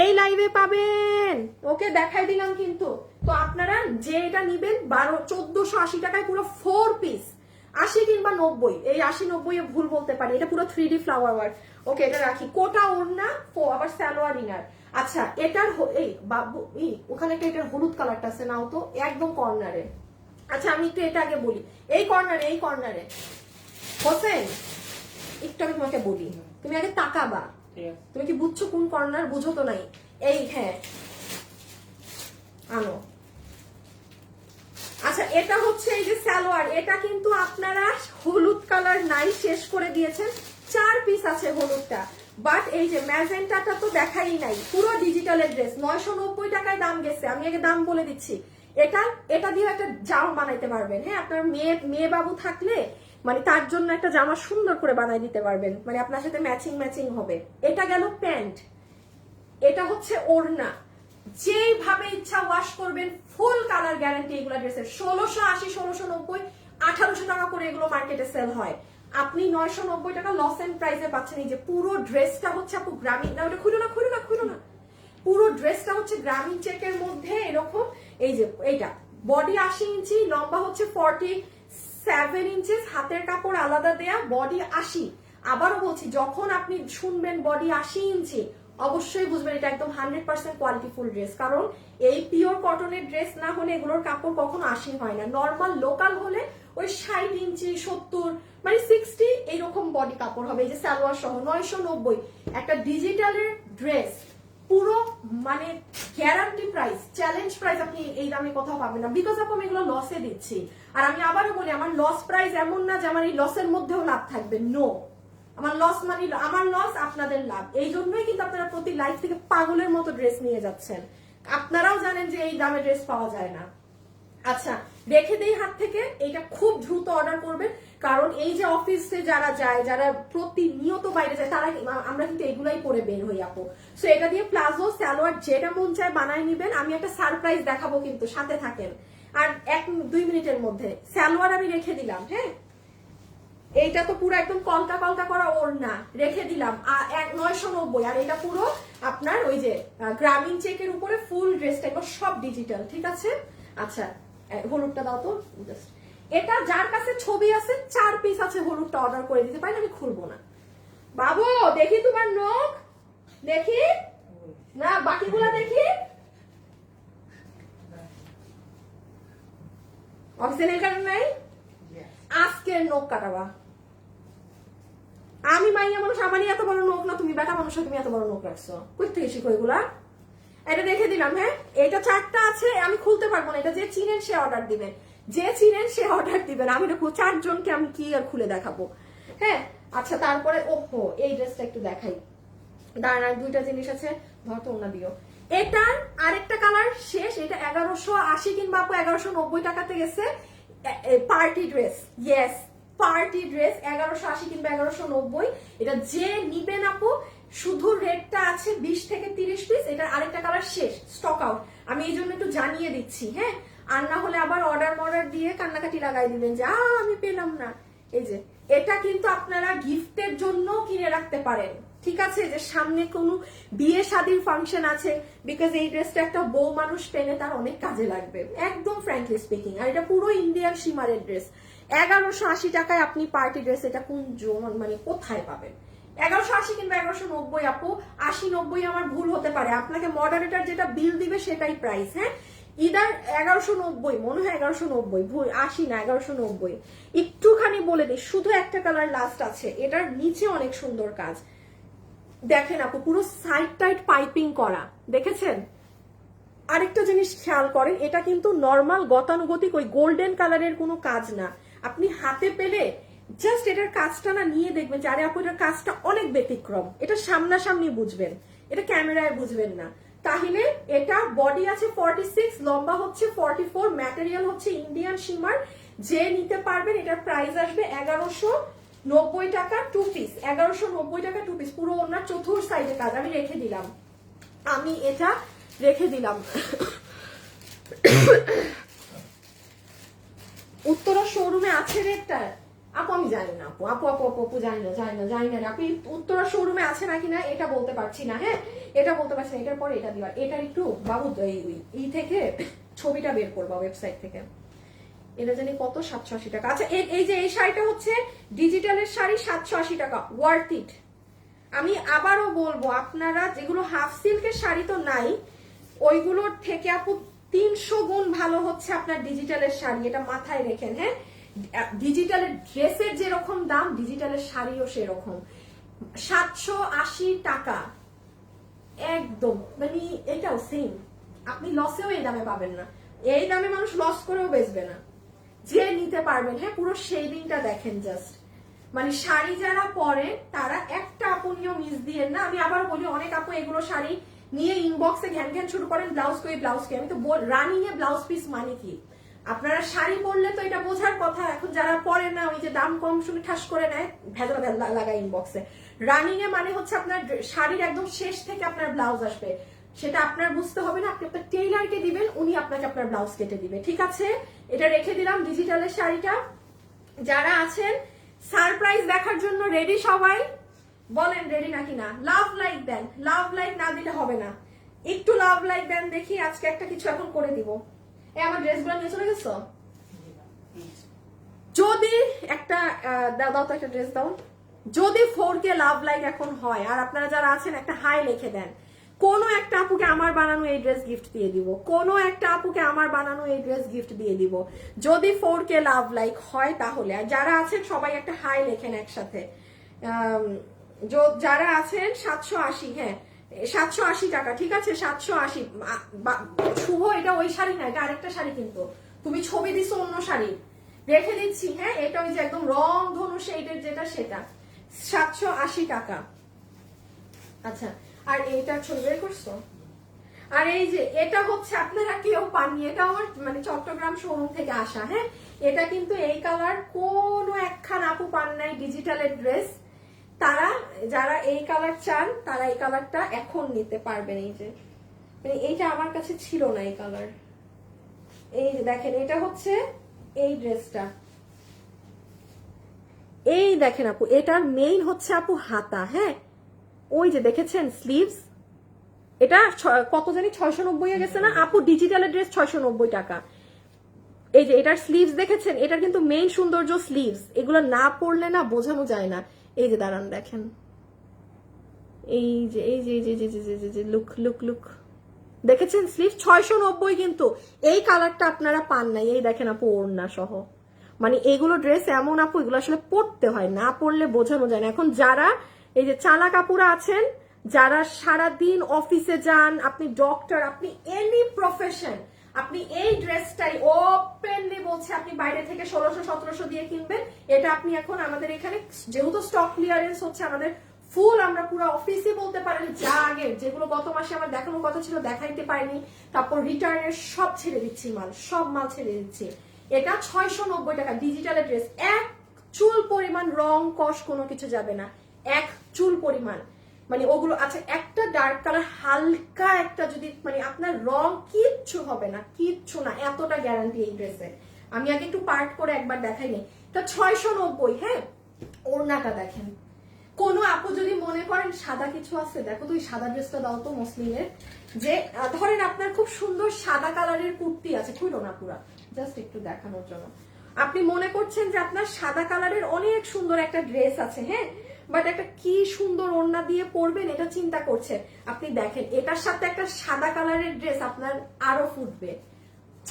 এই লাইভে পাবেন। ওকে দেখাই দিলাম কিন্তু। তো আপনারা যে এটা নিবেন 1480 টাকায় পুরো 4 পিস, 80 কিংবা 90, এই 80-90 এ ভুল বলতে পারি, এটা পুরো 3D ফ্লাওয়ার ওয়ার্ক। ওকে এটা রাখি, কোটা ওড়না, আবার সালোয়ার ইনার। আচ্ছা এটার এই বাবু ওখানে একটা এটার হলুদ কালারটা আছে, নাও তো একদম কর্নারে। আচ্ছা আমি একটু এটা আগে বলি, এই কর্নারে হোসেন, একটু আমি তোমাকে বলি, তুমি আগে তাকাবা। তুমি কি বুঝছো কোন কর্নার? বুঝো তো নাই। এই হ্যাঁ আনো। আচ্ছা এটা হচ্ছে এই যে সালোয়ার, এটা কিন্তু আপনারা হলুদ কালার নাই, শেষ করে দিয়েছেন। 4 পিস আছে হলুদটা, বাট এই যে ম্যাজেন্টাটা তো দেখাই নাই। পুরো ডিজিটালের ড্রেস 990 টাকায় দাম গেছে, আমি আগে দাম বলে দিচ্ছি। এটা দিয়ে একটা জামা বানাইতে পারবেন। হ্যাঁ আপনার মেয়ে বাবু থাকলে মানে তার জন্য একটা জামা সুন্দর করে বানাই দিতে পারবেন, মানে আপনার সাথে ম্যাচিং হবে। এটা গেল প্যান্ট, এটা হচ্ছে ওড়না। যেভাবে ইচ্ছা ওয়াশ করবেন, ফুল কালার গ্যারান্টি এগুলো ড্রেসের। 1680, 1690, 1800 টাকা করে এগুলো মার্কেটে সেল হয়, আপনি 990 টাকা লস এন্ড প্রাইসে পাচ্ছেন। এই যে পুরো ড্রেসটা হচ্ছে আপু গ্রামীণ, না ওটা খুলো না, পুরো ড্রেসটা হচ্ছে গ্রামীণ চেকের মধ্যে এরকম। এই যে এইটা বডি 80 ইঞ্চি, লম্বা হচ্ছে 47 ইঞ্চিস, হাতের কাপড় আলাদা দেয়া, বডি 80। আবারও বলছি, যখন আপনি শুনবেন বডি 80 ইঞ্চি, অবশ্যই বুঝবেন এটা একদম 100% কোয়ালিটিফুল ড্রেস, কারণ এই পিওর কটনের ড্রেস না হলে এগুলোর কাপড় কখনো 80 হয় না। নর্মাল লোকাল হলে ওই 60 ইঞ্চি 70 মানে 60 এইরকম বডি কাপড় হবে। এই যে সালোয়ার সহ 990, একটা ডিজিটালের ড্রেস পুরো মানে গ্যারান্টি প্রাইস, চ্যালেঞ্জ প্রাইস, আপনি এই দামে কোথাও পাবেন না, বিকজ আমি এগুলো লসে দিচ্ছি। আর আমি আবারও বলি, আমার লস প্রাইস এমন না যে আমার এই লসের মধ্যেও লাভ থাকবে, নো। আমার লস মানে আমার লস, আপনাদের লাভ। এই জন্যই কিন্তু আপনারা প্রতি লাইফ থেকে পাগলের মতো ড্রেস নিয়ে যাচ্ছেন। আপনারাও জানেন যে এই দামে ড্রেস পাওয়া যায় না। আচ্ছা রেখে দেই হাত থেকে, এটা খুব দ্রুত অর্ডার করবেন, কারণ এই যে অফিসে যারা যায়, যারা প্রতিনিয়ত বাইরে যায়, তারা আমরা কিন্তু এগুলাই পরে বের হই আপু। সো এটা দিয়ে প্লাজো সালোয়ার যেটা মন চায় বানায় নিবেন। আমি একটা সারপ্রাইজ দেখাবো, কিন্তু সাথে থাকেন। আর 1-2 মিনিটের মধ্যে সালোয়ার আমি রেখে দিলাম। হ্যাঁ এইটা তো পুরো একদম কলকা করা ওড়না রেখে দিলাম 990, আর এটা পুরো আপনার ওই যে গ্রামীণ চেকের উপরে ফুল ড্রেসটা, এগুলো সব ডিজিটাল, ঠিক আছে। আচ্ছা হলুদটা দাও তো, এটা যার কাছে ছবি আছে 4 পিস আছে, হলুদটা অর্ডার করে দিতে পারেন, আমি খুলবো না। বাবু দেখি তোমার নখ, দেখি না বাকিগুলা দেখি। অফিসিয়াল কারণ নাই, আজকের নখ কাটাবা। আমি মাইয়া মানুষ, আমারই এত বড় নখ না, তুমি বেটা মানুষ তুমি এত বড় নখ রাখছো, কই থেকে শিখো এগুলা। এটা রেখে দিলাম। হ্যাঁ এটা 4টা আছে, আমি খুলতে পারবো না, এটা যে চিনেন সে অর্ডার দিবেন, আমি এটা 4 জনকে আমি কি আর খুলে দেখাবো। হ্যাঁ আচ্ছা তারপরে ওহো এই ড্রেসটা একটু দেখাই, দাঁড়ান আর 2টা জিনিস আছে, ধরতো ওনা দিও। এটার আরেকটা কালার শেষ, এটা 1180 কিংবা আপু 1190 টাকাতে গেছে। Party dress, yes party dress 1180 কিংবা 1190। এটা যে নিবেন আপু, শুধু রেটটা আছে 20 থেকে 30 পিস। এটার আরেকটা কালার শেষ, স্টক আউট, আমি এই জন্য একটু জানিয়ে দিচ্ছি। হ্যাঁ আর না হলে আবার অর্ডার দিয়ে কান্নাকাটি লাগাই দিবেন যে আমি পেলাম না। এই যে এটা কিন্তু আপনারা গিফটের জন্য কিনে রাখতে পারেন, ঠিক আছে, যে সামনে কোনো বিয়ে শাদীর ফাংশন আছে, বিকজ এই ড্রেসটা একটা বউ মানুষ পেলে তার অনেক কাজে লাগবে, একদম ফ্র্যাঙ্কলি স্পিকিং। আর এটা পুরো ইন্ডিয়ান শিমারের ড্রেস, 1180 টাকায় আপনি পার্টি ড্রেস, এটা কোন মানে কোথায় পাবেন? 1180 কিংবা 1190 আপু, 80-90 আমার ভুল হতে পারে, আপনাকে মডারেটর যেটা বিল দিবে সেটাই প্রাইস। হ্যাঁ, ইদার 1190, মনে হয় 1190, ভুল 80 না 1190। একটুখানি বলে দিই, শুধু একটা কালার লাস্ট আছে, এটার নিচে অনেক সুন্দর কাজ দেখেন আপু, পুরো সাইড টাইড পাইপিং করা, দেখেছেন? আরেকটা জিনিস খেয়াল করেন, এটা কিন্তু নর্মাল গতানুগতিক ওই গোল্ডেন কালারের কোনো কাজ না। আপনি হাতে পেলে জাস্ট এটার কাজটা না নিয়ে দেখবেন যে আরে আপু এটার কাজটা অনেক ব্যতিক্রম, এটা সামনাসামনি বুঝবেন, এটা ক্যামেরায় বুঝবেন না। তাহলে এটা বডি আছে 46, লম্বা হচ্ছে 44, ম্যাটেরিয়াল হচ্ছে ইন্ডিয়ান শিমার। যে নিতে পারবেন এটার প্রাইস আসবে 1190 টাকা 2 পিস, 1190 টাকা 2 পিস, পুরো ওনার চতুর্থ সাইডে কাজ। আমি রেখে দিলাম, আমি এটা রেখে দিলাম। উত্তরা শোরুমে আছে রেটটা আপু? আমি জানি না আপু, আপু আপু আপু আপু জানি না আপনি উত্তরা শোরুমে আছে নাকি না এটা বলতে পারছি না। হ্যাঁ, এটা বলতে পারছি না, এটার পরে এটা দিবা। এটার একটু বাবু এই থেকে ছবিটা বের করবা ওয়েবসাইট থেকে। এটা জানি কত, 780 টাকা। আচ্ছা, এই যে এই শাড়িটা হচ্ছে ডিজিটালের শাড়ি, 780 টাকা, ওয়ার্থ ইট। আমি আবারও বলবো, আপনারা যেগুলো হাফ সিল্কের শাড়ি তো নাই, ওইগুলোর থেকে আপু 300 গুণ ভালো হচ্ছে আপনার ডিজিটালের শাড়ি, এটা মাথায় রেখেন। হ্যাঁ, ডিজিটালের ড্রেসের যেরকম দাম, ডিজিটালের শাড়িও সেরকম। 780 টাকা একদম, মানে এটাও সেম, আপনি লসেও এই দামে পাবেন না, এই দামে মানুষ লস করেও বেচবে না, যে নিতে পারবেন। হ্যাঁ, পুরো শেডিংটা দেখেন জাস্ট, মানে শাড়ি যারা পরে তারা একটা আপনিও মিস দিয়েন না। আমি আবার বলি, অনেক আপু এগুলো শাড়ি নিয়ে ইনবক্সে ঘ্যান ঘ্যান শুরু করেন, ব্লাউজ কে। আমি তো রানিং এ ব্লাউজ পিস মানে কি, আপনারা শাড়ি পরলে তো এটা বোঝার কথা। এখন যারা পরে না, ওই যে দাম কম শুনে ঠাস করে নেয়, ভেজা লাগায় ইনবক্সে। রানিং এ মানে হচ্ছে আপনার শাড়ির একদম শেষ থেকে আপনার ব্লাউজ আসবে, সেটা আপনার বুঝতে হবে না, আপনি আপনার টেইলারকে দিবেন, উনি আপনাকে আপনার ব্লাউজ কেটে দিবে। ঠিক আছে, এটা রেখে দিলাম ডিজিটালের শাড়িটা। যারা আছেন সারপ্রাইজ দেখার জন্য রেডি সবাই? বলেন রেডি নাকি না? লাভ লাইক দেন, লাভ লাইক না দিলে হবে না, একটু লাভ লাইক দেন দেখি। আজকে একটা কিছু এখন করে দিব। আমার ড্রেসগুলো নিয়ে চলে গেছো? যদি একটা দাও তো, একটা ড্রেস দাও। যদি 4K লাভ লাইক এখন হয়, আর আপনারা যারা আছেন একটা হাই লিখে দেন, কোনো একটা আপুকে আমার বানানো এই ড্রেস গিফট দিয়ে দিব, কোনো একটা আপুকে আমার বানানো এই ড্রেস গিফট দিয়ে দিব, যদি 4K লাভ লাইক হয় তাহলে। আর যারা আছেন সবাই একটা হাই লেখেন একসাথে। যারা আছেন 780, হ্যাঁ 780 টাকা, ঠিক আছে 780। শুভ, এটা ওই শাড়ি না, এটা আরেকটা শাড়ি, কিন্তু তুমি ছবি দিছো অন্য শাড়ি, রেখে দিচ্ছি। হ্যাঁ, এটা ওই যে একদম রং ধনু শেডের যেটা, সেটা 780 টাকা। আচ্ছা, আর এইটার ছবি বের করছো? আর এই যে এটা হচ্ছে আপনারা কেউ পাননি, এটা আমার মানে চট্টগ্রাম শোরুম থেকে আসা। হ্যাঁ, এটা কিন্তু এই কালার কোনো একখান আপু পান নাই ডিজিটালের ড্রেস। তারা যারা এই কালার চান তারা এই কালারটা এখন নিতে পারবেন। এই যে মানে এইটা আমার কাছে ছিল না এই কালার। এই যে দেখেন, এটা হচ্ছে এই ড্রেসটা, এই দেখেন আপু, এটার মেইন হচ্ছে আপু হাতা। হ্যাঁ, ওই যে দেখেছেন স্লিভস, এটা কত জানি 690 গেছে না আপু, ডিজিটালের ড্রেস 690 টাকা। এই যে এটার স্লিভস দেখেছেন, এটার কিন্তু মেইন সৌন্দর্য স্লিভস, এগুলো না পরলে না বোঝানো যায় না। এই যে দাঁড়ান দেখেন, এই যে এই যে এই যে যে লুক লুক লুক, দেখেছেন স্লিভ 690, কিন্তু এই কালারটা আপনারা পান নাই। এই দেখেন আপু, ওড়না সহ, মানে এগুলো ড্রেস এমন আপু, এগুলো আসলে পরতে হয়, না পরলে বোঝানো যায় না। এখন যারা এই যে চালা কাপুরা আছেন, যারা সারাদিন অফিসে যান, আপনি ডক্টর, আপনি এনি প্রফেশন, আপনি এই ড্রেসটাই ওপেনলি বলছে আপনি বাইরে থেকে 1600-1700 দিয়ে কিনবেন। এটা আপনি এখন আমাদের এখানে যেহেতু স্টক ক্লিয়ারেন্স হচ্ছে, আমাদের ফুল, আমরা পুরো অফিসে বলতে পারেন যা আগে যেগুলো গত মাসে আমার দেখানোর কথা ছিল দেখাইতে পারিনি, তারপর রিটার্নের সব ছেড়ে দিচ্ছি, সব মাল ছেড়ে দিচ্ছি। এটা 690 টাকা ডিজিটালের ড্রেস, এক চুল পরিমাণ রং কষ কোনো কিছু যাবে না, এক চুল পরিমাণ, মানে ওগুলো। আচ্ছা, একটা ডার্ক কালার হালকা একটা যদি, মানে আপনার রং কিচ্ছু হবে না, কিচ্ছু না, এতটা গ্যারান্টি এই ড্রেসে। আমি আগে একটু পার্ট করে একবার দেখাইনি, তা 690। হ্যাঁ, ওড়নাটা দেখেন। কোন আপু যদি মনে করেন সাদা কিছু আছে, দেখো তো ওই সাদা ড্রেসটা দাও তো মসলিনের, যে ধরেন আপনার খুব সুন্দর সাদা কালারের কুর্তি আছে, খুলো না পুরা, জাস্ট একটু দেখানোর জন্য। আপনি মনে করছেন যে আপনার সাদা কালারের অনেক সুন্দর একটা ড্রেস আছে, হ্যাঁ, বাট একটা কি সুন্দর ওড়না দিয়ে পরবেন এটা চিন্তা করছে। আপনি দেখেন এটার সাথে একটা সাদা কালারের ড্রেস আপনার আরো ফুটবে,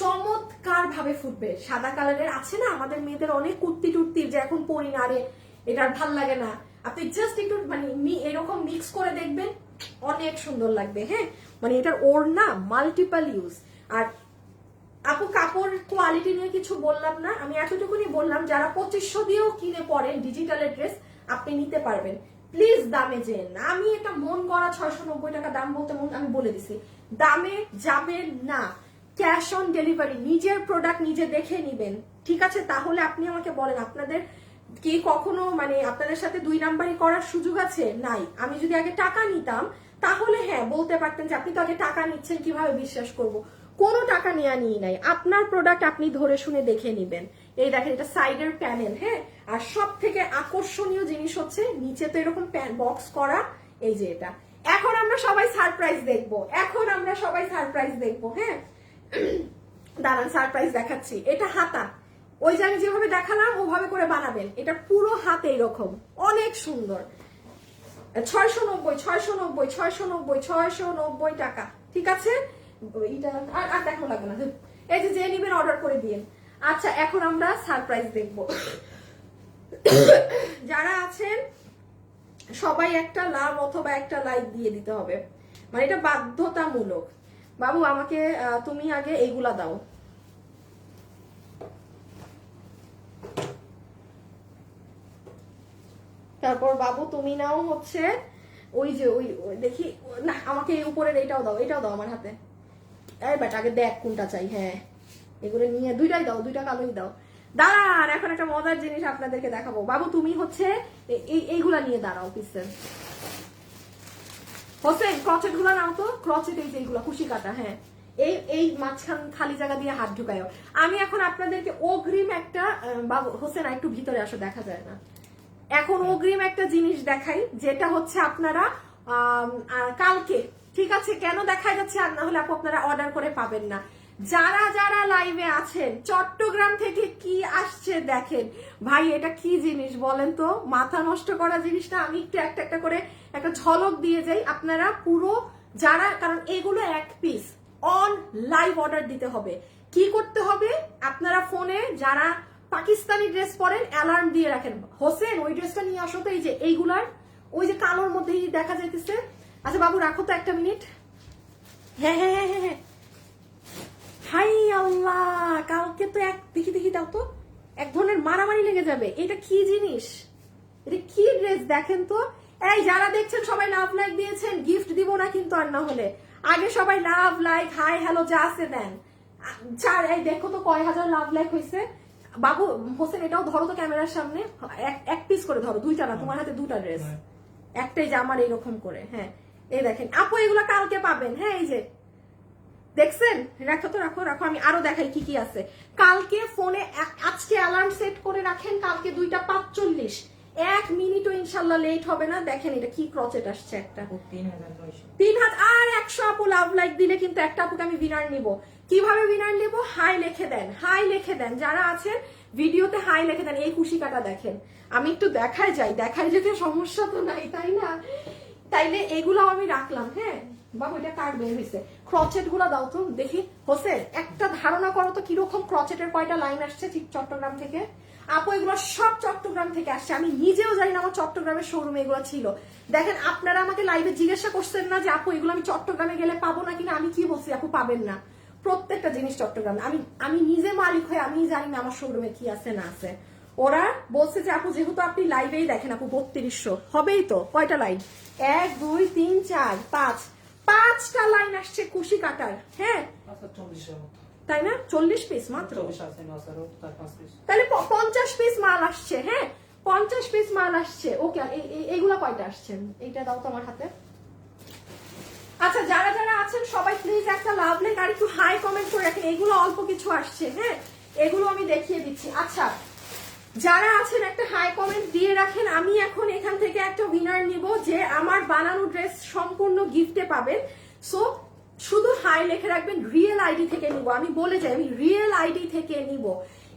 চমৎকার ভাবে ফুটবে। সাদা কালারের আছে না আমাদের মেয়েদের অনেক কুর্তি টুর্তি যে এখন পরি না, আরে এটার ভাল লাগে না, আপনি জাস্ট একটু মানে এরকম মিক্স করে দেখবেন অনেক সুন্দর লাগবে। হ্যাঁ মানে এটার ওড়না মাল্টিপল ইউজ। আর আপু কাপড় কোয়ালিটি নিয়ে কিছু বললাম না, আমি এতটুকুনি বললাম যারা 2500 দিয়েও কিনে পরেন ডিজিটালের ড্রেস আপনি নিতে পারবেন। প্লিজ দামে যেন না, আমি এটা মন গড়া 690 টাকা দাম বলতে আমি বলে দিছি, দামে যাবেন না। ক্যাশ অন ডেলিভারি, নিজের প্রোডাক্ট নিজে দেখে নিবেন, ঠিক আছে? তাহলে আপনি আমাকে বলেন আপনাদের কি কখনো মানে আপনাদের সাথে 2 নাম্বারই করার সুযোগ আছে? নাই। আমি যদি আগে টাকা নিতাম তাহলে হ্যাঁ বলতে পারতেন যে আপনি তো আগে টাকা নিচ্ছেন, কিভাবে বিশ্বাস করব। কোনো টাকা নিয়ে নাই, আপনার প্রোডাক্ট আপনি ধরে শুনে দেখে নিবেন। এই দেখেন এটা সাইডের প্যানেল। হ্যাঁ আর সব থেকে আকর্ষণীয় জিনিস হচ্ছে নিচে তো এরকম বক্স করা, এই যে এটা। এখন আমরা সবাই সারপ্রাইজ দেখবো, এখন আমরা সবাই সারপ্রাইজ দেখবো। হ্যাঁ দাঁড়ান সারপ্রাইজ দেখাচ্ছি। এটা হাতা, ওই যে আমি যেভাবে দেখালাম ওভাবে করে বানাবেন, এটা পুরো হাতে এরকম অনেক সুন্দর। 690 690 690 690 টাকা, ঠিক আছে? এটা আর দেখানো লাগবে না, এই যে নিবেন অর্ডার করে দিন। আচ্ছা এখন আমরা সারপ্রাইজ দেখব। যারা আছেন সবাই একটা লাভ অথবা একটা লাইক দিয়ে দিতে হবে, মানে এটা বাধ্যতামূলক। বাবু আমাকে তুমি আগে এইগুলা দাও। তারপর বাবু তুমি নাও হচ্ছে ওই যে ওই দেখি না, আমাকে এই উপরের এটাও দাও, এটাও দাও আমার হাতে। এই বাট আগে দেখ কোনটা চাই। হ্যাঁ এগুলো নিয়ে দুইটাই দাও, দুইটা কালোই দাও। দাঁড়ান এখন একটা মজার জিনিস আপনাদেরকে দেখাবো। বাবু তুমি হচ্ছে এইগুলা নিয়ে দাঁড়াও পিসের। হোসেন ক্রচেট গুলা নাও তো, ক্রচেট এই যে এইগুলা কুশি কাটা। হ্যাঁ এই মাঝখান খালি জায়গা দিয়ে হাত ঢুকায়ও। আমি এখন আপনাদেরকে অগ্রিম একটা, বাবু হোসেন একটু ভিতরে আসো, দেখা যায় না। এখন অগ্রিম একটা জিনিস দেখাই, যেটা হচ্ছে আপনারা কালকে, ঠিক আছে? কেন দেখাই যাচ্ছে আর না হলে আপনারা অর্ডার করে পাবেন না। যারা যারা লাইভে আছেন চট্টগ্রাম থেকে কি আসছে দেখেন ভাই, এটা কি জিনিস বলেন তো? মাথা নষ্ট করা জিনিস না? আমি একটু একটা একটা করে একটা ঝলক দিয়ে যাই, আপনারা পুরো যারা, কারণ এগুলো এক পিস অন লাইভ অর্ডার দিতে হবে। কি করতে হবে? আপনারা ফোনে যারা পাকিস্তানি ড্রেস পরেন অ্যালার্ম দিয়ে রাখেন, হোসেন ওই ড্রেসটা নিয়ে আসো তো, এই যে এইগুলার ওই যে কালোর মধ্যেই দেখা যাইতেছে। আচ্ছা বাবু রাখো তো একটা মিনিট। হ্যাঁ হ্যাঁ হ্যাঁ হ্যাঁ হ্যাঁ, হাই আল্লাহ, কালকে তো দেখি দেখি দাও তো, এক ধরনের মারামারি লেগে যাবে। এটা কি জিনিস? এটা কি ড্রেস দেখেন তো। এই যারা দেখছেন সবাই লাভ লাইক দিয়েছেন, গিফট দিব না কিন্তু আর না হলে। আগে সবাই লাভ লাইক হাই হ্যালো যা আছে দেন। এই দেখো তো কয় হাজার লাভ লাইক হয়েছে। বাবু হোসেন এটাও ধরো তো ক্যামেরার সামনে, এক পিস করে ধরো, দুইটা না, তোমার হাতে দুটা ড্রেস, একটাই জামার এইরকম করে। হ্যাঁ এই দেখেন আপু এগুলো কালকে পাবেন। হ্যাঁ এই যে দেখছেন, রাখো তো, রাখো রাখো, আমি আরো দেখাই কি কি আছে। কালকে ফোনে আজকে অ্যালার্ম সেট করে রাখেন, কালকে 2টা 45, 1 মিনিটও ইনশাল্লাহ লেট হবে না। দেখেন এটা কি ক্রচেট আসছে, একটা 3000 আর 100 আপু লাভ লাইক দিলে কিন্তু একটা আপুকে আমি উইনার নিব। কিভাবে উইনার নিব? হাই লিখে দেন, হাই লিখে দেন, যারা আছেন ভিডিওতে হাই লিখে দেন। এই খুশি কাটা দেখেন, আমি একটু দেখাই যাই, দেখাই যেতে সমস্যা তো নাই তাই না? তাইলে এগুলো আমি রাখলাম। হ্যাঁ বাবু এটা কার বের হয়েছে? ক্রচেট গুলা দাও তো দেখি। হোসেন একটা ধারণা করো তো কিরকম ক্রচেটের কয়টা লাইন আসছে ঠিক চট্টগ্রাম থেকে? আপু এগুলো সব চট্টগ্রাম থেকে আসছে, আমি নিজেও জানি না আমার চট্টগ্রামের শোরুমে এগুলো ছিল। দেখেন আপনারা আমাকে লাইভে জিজ্ঞাসা করছেন না যে আপু এগুলো আমি চট্টগ্রামে গেলে পাবো না কিনা? আমি কি বলছি? আপু পাবেন না, প্রত্যেকটা জিনিস চট্টগ্রামে। আমি নিজে মালিক হয়ে আমি জানি না আমার শোরুমে কি আছে না আছে। ওরা বলছে যে আপু যেহেতু আপনি লাইভেই দেখেন আপু 3200 হবেই তো। কয়টা লাইন? 1 2 3 4 5, 5টা লাইন আসছে কুশি কাটার। হ্যাঁ তাই না? 40 পিস মাত্র, তাহলে 50 পিস মাল আসছে। হ্যাঁ 50 পিস মাল আসছে। ওকে এইগুলা কয়টা আসছেন? এইটা দাও তো আমার হাতে। আচ্ছা যারা যারা আছেন সবাই প্লিজ একটা লাভ লাইক আর একটু হাই কমেন্ট করে রাখেন। এগুলো অল্প কিছু আসছে। হ্যাঁ এগুলো আমি দেখিয়ে দিচ্ছি। আচ্ছা যারা আছেন একটা হাই কমেন্ট দিয়ে রাখেন, আমি এখন এখান থেকে একটা উইনার নিব যে আমার বানানো ড্রেস সম্পূর্ণ গিফটে পাবেন। সো শুধু হাই লিখে রাখবেন, রিয়েল আইডি থেকে নিব। আমি বলে যাই আমি রিয়েল আইডি থেকে নিব।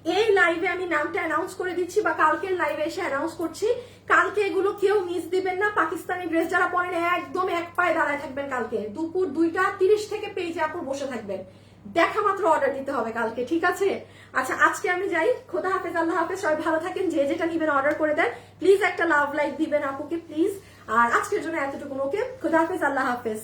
এই লাইভে আমি নামটা অ্যানাউন্স করে দিচ্ছি বা কালকের লাইভে এসে অ্যানাউন্স করছি, কালকে এগুলো কেউ মিস দিবেন না। পাকিস্তানি ড্রেস যারা পরেন একদম এক পায়ে দাঁড়ায় থাকবেন, কালকে দুপুর 2:30 থেকে পেজে আপু বসে থাকবেন, দেখা মাত্র অর্ডার দিতে হবে কালকে, ঠিক আছে? আচ্ছা আজকে আমি যাই, খোদা হাফেজ, আল্লাহ হাফেজ, সবাই ভালো থাকেন। যে যেটা নিবেন অর্ডার করে দেন, প্লিজ একটা লাভ লাইক দিবেন আপুকে প্লিজ। আর আজকের জন্য এতটুকু, ওকে? খোদা হাফেজ, আল্লাহ হাফেজ।